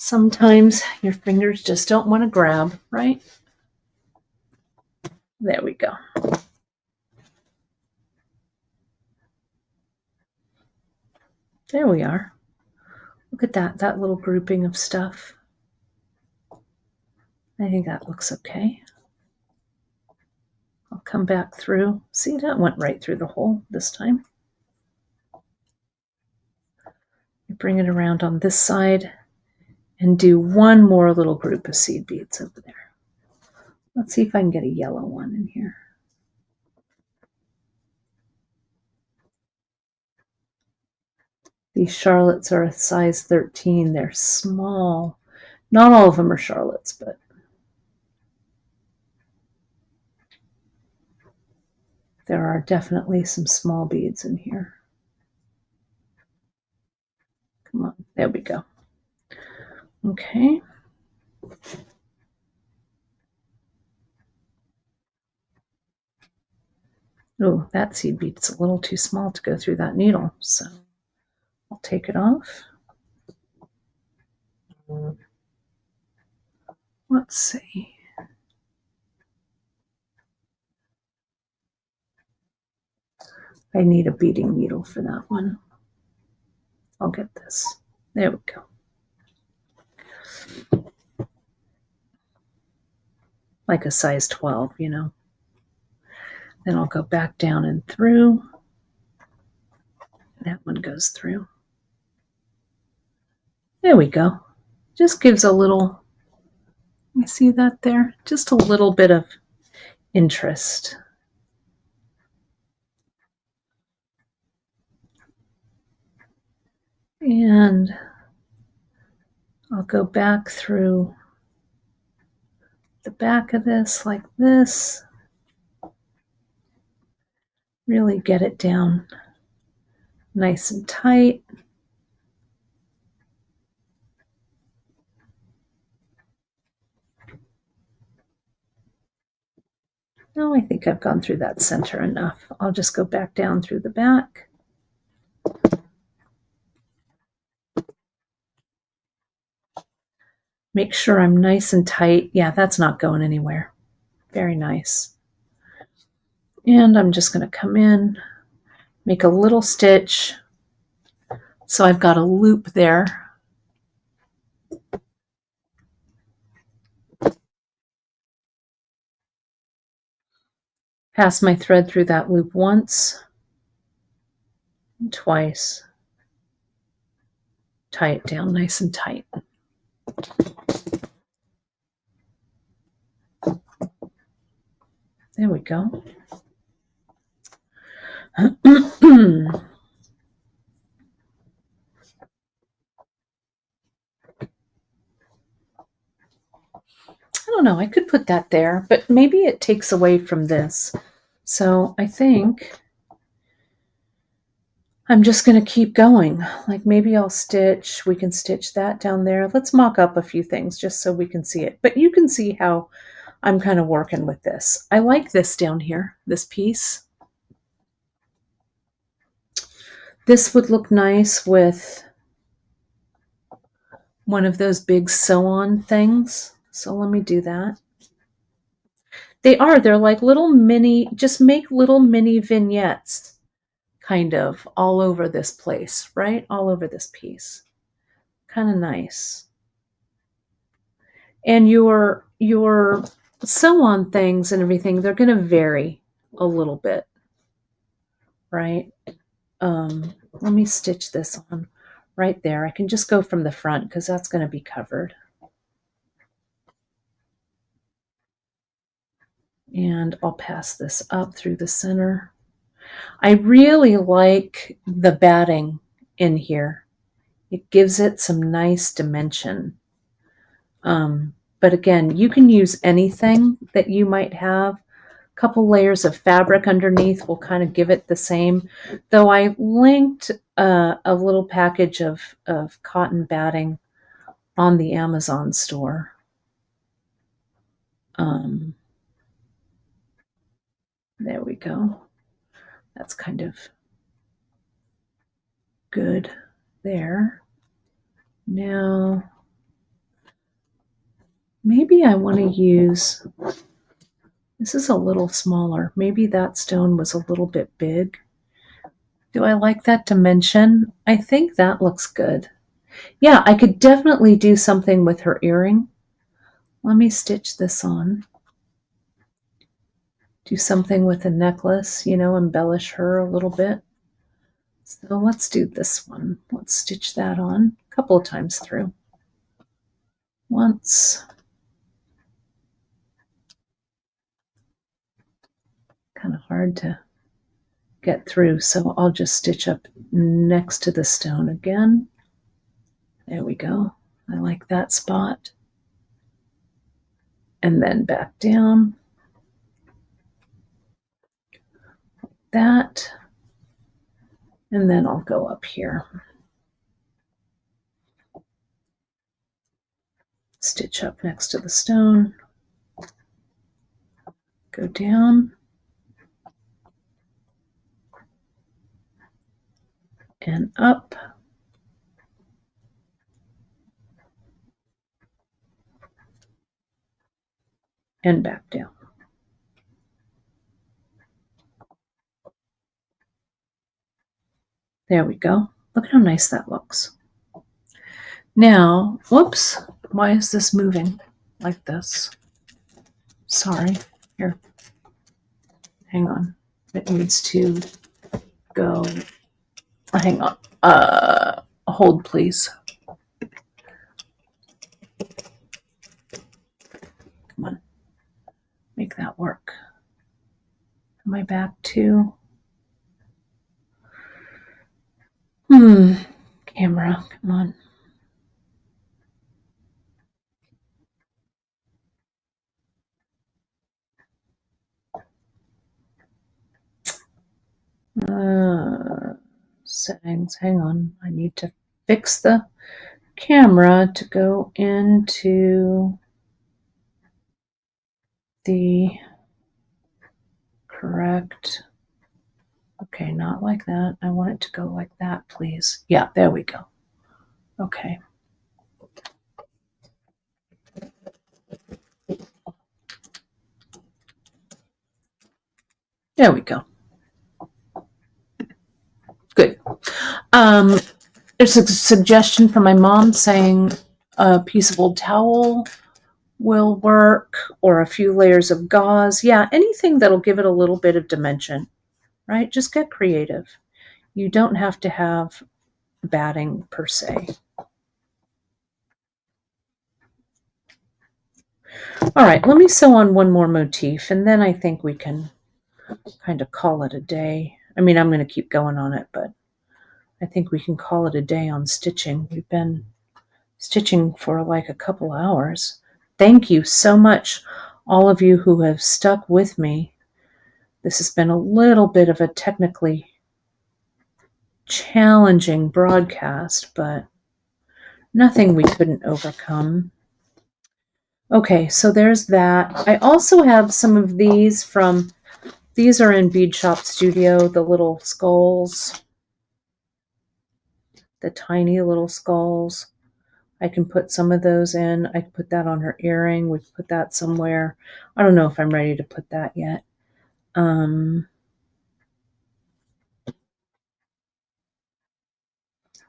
Sometimes your fingers just don't want to grab, right? There we go. There we are. Look at that little grouping of stuff. I think that looks okay. I'll come back through. See, that went right through the hole this time. Bring it around on this side and do one more little group of seed beads over there. Let's see if I can get a yellow one in here. These Charlottes are a size 13. They're small. Not all of them are Charlottes, but there are definitely some small beads in here. Come on, there we go. Okay. Oh, that seed bead's a little too small to go through that needle, so I'll take it off. Let's see. I need a beading needle for that one. I'll get this. There we go. Like a size 12, you know. Then I'll go back down and through. That one goes through. There we go. Just gives a little, you see that there? Just a little bit of interest. And I'll go back through the back of this like this. Really get it down nice and tight. Now I think I've gone through that center enough. I'll just go back down through the back. Make sure I'm nice and tight. Yeah, that's not going anywhere. Very nice. And I'm just going to come in, make a little stitch. So I've got a loop there. Pass my thread through that loop once, and twice. Tie it down nice and tight. There we go. I don't know, I could put that there, but maybe it takes away from this. So I think I'm just going to keep going. Like maybe I'll stitch, we can stitch that down there. Let's mock up a few things just so we can see it. But you can see how I'm kind of working with this. I like this down here, this piece. This would look nice with one of those big sew-on things. So let me do that. They're like little mini, just make little mini vignettes kind of all over this place, right? All over this piece. Kind of nice. And your sew-on things and everything, they're going to vary a little bit, right? Let me stitch this on right there. I can just go from the front because that's going to be covered. And I'll pass this up through the center. I really like the batting in here. It gives it some nice dimension. But again, you can use anything that you might have. A couple layers of fabric underneath will kind of give it the same. Though I linked a little package of cotton batting on the Amazon store. There we go. That's kind of good there. Now, maybe I want to use, this is a little smaller. Maybe that stone was a little bit big. Do I like that dimension? I think that looks good. Yeah, I could definitely do something with her earring. Let me stitch this on. Do something with a necklace, you know, embellish her a little bit. So let's do this one. Let's stitch that on a couple of times through. Once. Kind of hard to get through, so I'll just stitch up next to the stone again. There we go. I like that spot. And then back down. Like that. And then I'll go up here. Stitch up next to the stone. Go down. And up. And back down. There we go. Look at how nice that looks. Now, whoops, why is this moving like this? Sorry. Here. Hang on. It needs to go. Hang on. Hold, please. Come on. Make that work. Am I back to? Camera, come on. Settings, hang on. I need to fix the camera to go into the correct. Okay, not like that. I want it to go like that, please. Yeah, there we go. Okay. There we go. Good. There's a suggestion from my mom saying a piece of old towel will work, or a few layers of gauze. Yeah, anything that'll give it a little bit of dimension, right? Just get creative. You don't have to have batting per se. All right, let me sew on one more motif, and then I think we can kind of call it a day. I mean, I'm going to keep going on it, but I think we can call it a day on stitching. We've been stitching for like a couple hours. Thank you so much, all of you who have stuck with me. This has been a little bit of a technically challenging broadcast, but nothing we couldn't overcome. Okay, so there's that. I also have some of these from, these are in Bead Shop Studio, the little skulls, the tiny little skulls. I can put some of those in. I can put that on her earring. We put that somewhere. I don't know if I'm ready to put that yet. One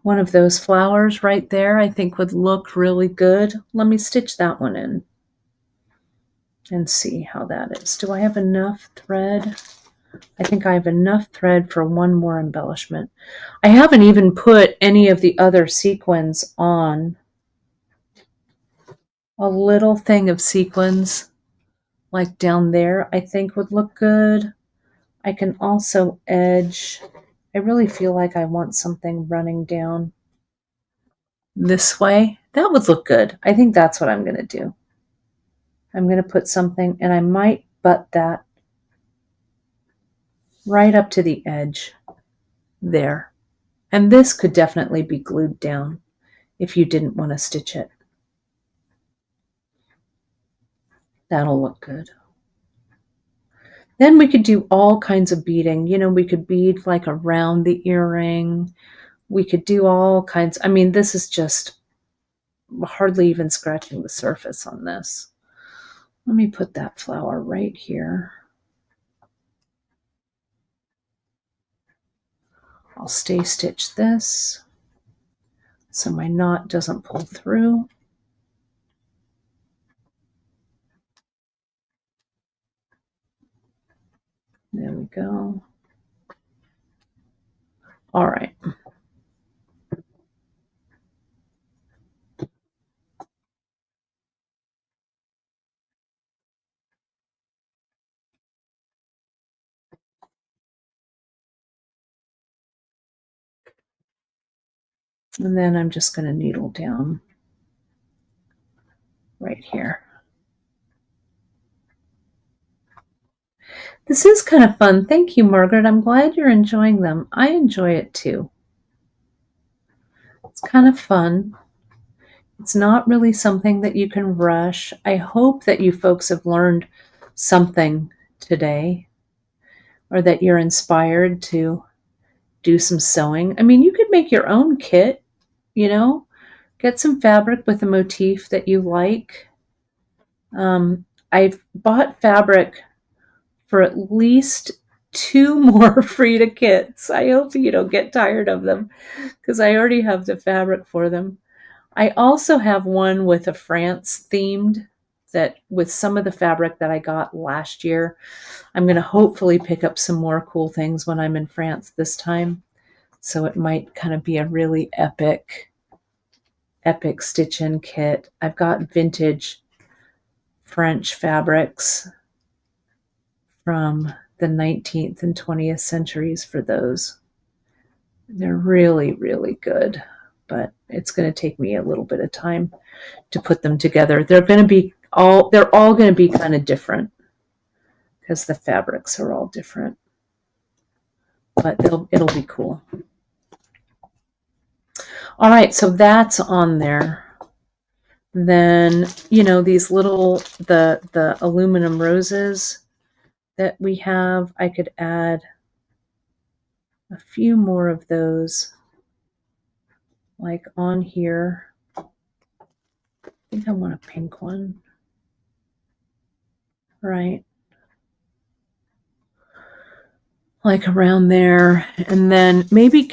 of those flowers right there I think would look really good. Let me stitch that one in and see how that is. Do I have enough thread? I think I have enough thread for one more embellishment. I haven't even put any of the other sequins on. A little thing of sequins like down there I think would look good. I can also edge. I really feel like I want something running down this way. That would look good. I think that's what I'm going to do. I'm going to put something, and I might butt that right up to the edge there. And this could definitely be glued down if you didn't want to stitch it. That'll look good. Then we could do all kinds of beading. You know, we could bead like around the earring. We could do all kinds. I mean, this is just hardly even scratching the surface on this. Let me put that flower right here. I'll stay stitch this so my knot doesn't pull through. There we go. All right. And then I'm just going to needle down right here. This is kind of fun. Thank you, Margaret. I'm glad you're enjoying them. I enjoy it too. It's kind of fun. It's not really something that you can rush. I hope that you folks have learned something today, or that you're inspired to do some sewing. I mean, you could make your own kit, you know, get some fabric with a motif that you like. I've bought fabric for at least 2 more Frida kits. I hope you don't get tired of them because I already have the fabric for them. I also have one with a France themed, that with some of the fabric that I got last year. I'm going to hopefully pick up some more cool things when I'm in France this time. So it might kind of be a really epic stitch-in kit. I've got vintage French fabrics from the 19th and 20th centuries for those. They're really, really good, but it's going to take me a little bit of time to put them together. They're all going to be kind of different because the fabrics are all different, but it'll be cool. All right, so that's on there. Then, you know, these little, the aluminum roses that we have, I could add a few more of those, like on here. I think I want a pink one, right? like around there. And then maybe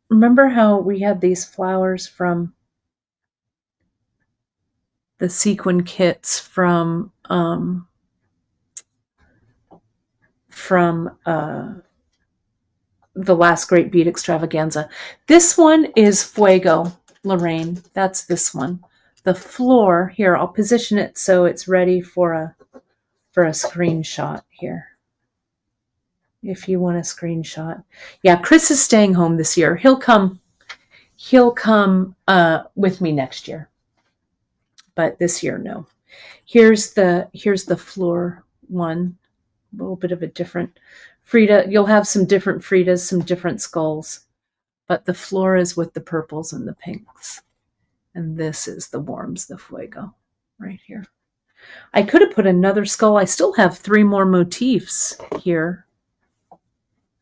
remember how we had these flowers from the sequin kits from the last Great Bead Extravaganza. This one is Fuego, Lorraine. That's this one. The floor, here, I'll position it so it's ready for a screenshot here. If you want a screenshot. Yeah, Chris is staying home this year. He'll come with me next year. But this year, no. Here's the floor one. A little bit of a different Frida. You'll have some different Fridas, some different skulls. But the floor is with the purples and the pinks. And this is the warms, the fuego, right here. I could have put another skull. I still have 3 more motifs here,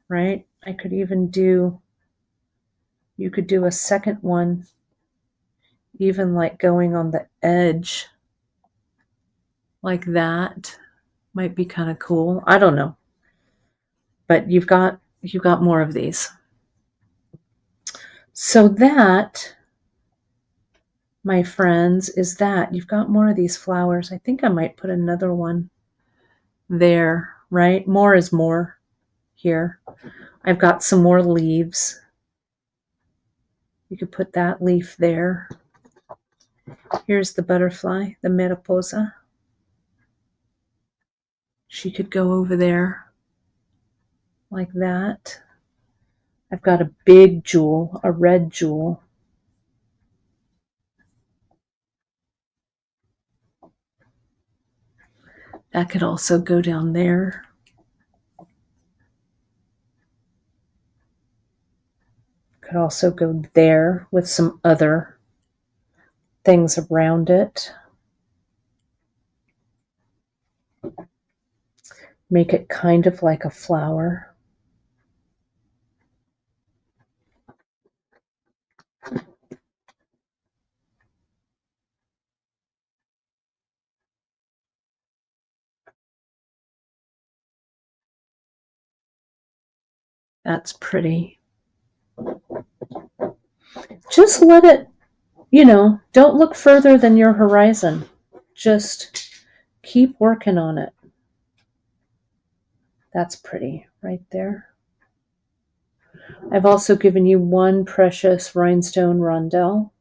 right? I could even you could do a second one, even like going on the edge like that. Might be kind of cool. I don't know. But you've got more of these. So that, my friends, is that. You've got more of these flowers. I think I might put another one there, right? More is more here. I've got some more leaves. You could put that leaf there. Here's the butterfly, the mariposa. She could go over there like that. I've got a big jewel, a red jewel. That could also go down there. Could also go there with some other things around it. Make it kind of like a flower. That's pretty. Just let it, don't look further than your horizon. Just keep working on it. That's pretty right there. I've also given you one precious rhinestone rondelle.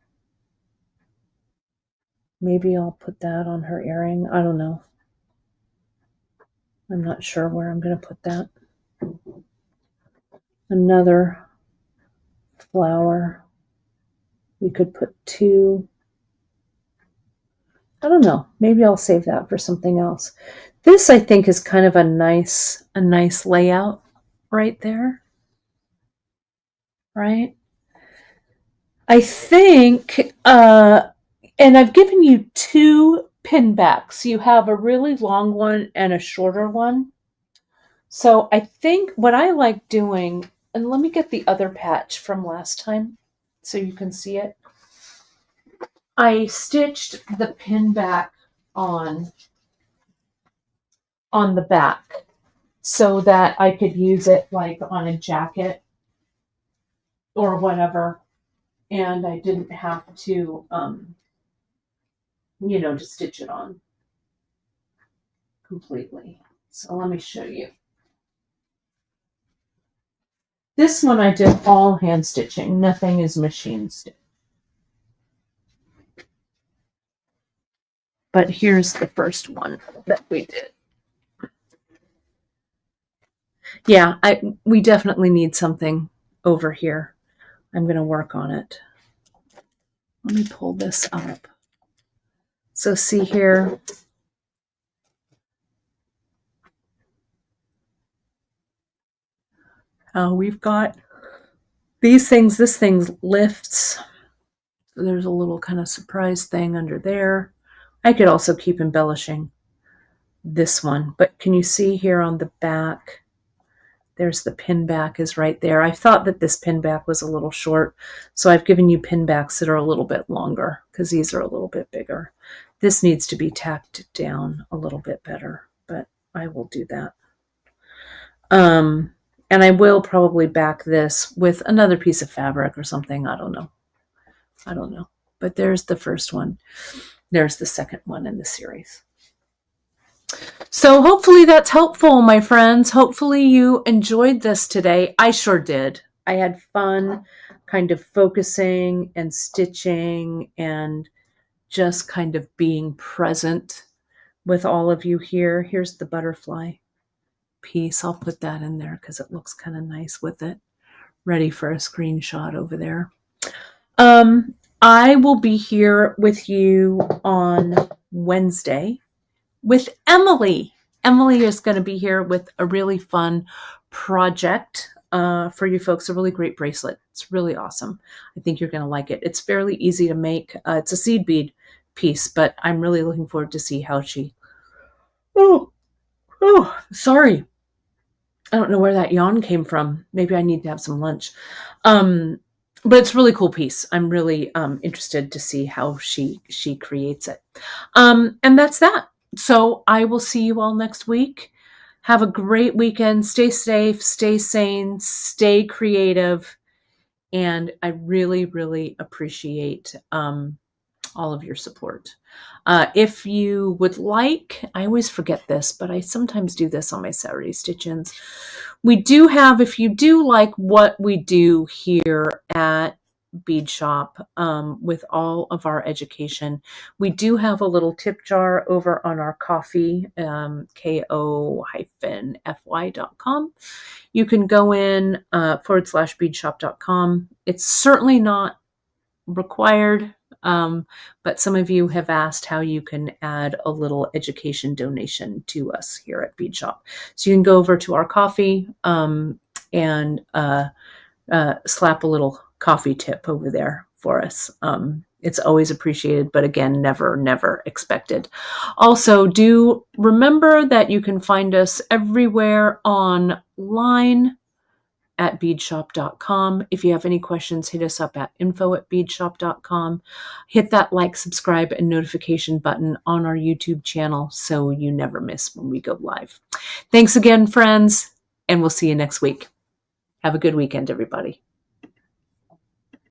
Maybe I'll put that on her earring. I don't know. I'm not sure where I'm going to put that. Another flower. We could put 2. I don't know. Maybe I'll save that for something else. This, I think, is kind of a nice layout right there. Right? I think, and I've given you 2 pin backs. You have a really long one and a shorter one. So I think what I like doing, and let me get the other patch from last time so you can see it. I stitched the pin back on the back so that I could use it like on a jacket or whatever. And I didn't have to, to stitch it on completely. So let me show you. This one I did all hand stitching. Nothing is machine stitched. But here's the first one that we did. Yeah, we definitely need something over here. I'm going to work on it. Let me pull this up. So see here. We've got these things. This thing lifts. So there's a little kind of surprise thing under there. I could also keep embellishing this one. But can you see here on the back? There's the pin back is right there. I thought that this pin back was a little short, so I've given you pin backs that are a little bit longer because these are a little bit bigger. This needs to be tacked down a little bit better, but I will do that. And I will probably back this with another piece of fabric or something. I don't know. But there's the first one. There's the second one in the series. So hopefully that's helpful, my friends. Hopefully you enjoyed this today. I sure did. I had fun kind of focusing and stitching and just kind of being present with all of you here. Here's the butterfly piece. I'll put that in there because it looks kind of nice with it. Ready for a screenshot over there. I will be here with you on Wednesday with Emily. Emily is going to be here with a really fun project for you folks, a really great bracelet. It's really awesome. I think you're going to like it. It's fairly easy to make. It's a seed bead piece, but I'm really looking forward to see how she... Oh, sorry. I don't know where that yawn came from. Maybe I need to have some lunch. But it's a really cool piece. I'm really interested to see how she creates it. And that's that. So I will see you all next week. Have a great weekend. Stay safe, stay sane, stay creative. And I really, really appreciate all of your support. If you would like, I always forget this, but I sometimes do this on my Saturday stitch-ins. We do have, if you do like what we do here at Bead Shop with all of our education, we do have a little tip jar over on our Ko-fi, ko-fi.com. You can go in /beadshop.com. It's certainly not required. But some of you have asked how you can add a little education donation to us here at Bead Shop. So you can go over to our Ko-fi and slap a little coffee tip over there for us. It's always appreciated, but again, never expected. Also, do remember that you can find us everywhere online at beadshop.com. If you have any questions, hit us up at info@beadshop.com. Hit that like, subscribe, and notification button on our YouTube channel so you never miss when we go live. Thanks again, friends, and we'll see you next week. Have a good weekend, everybody.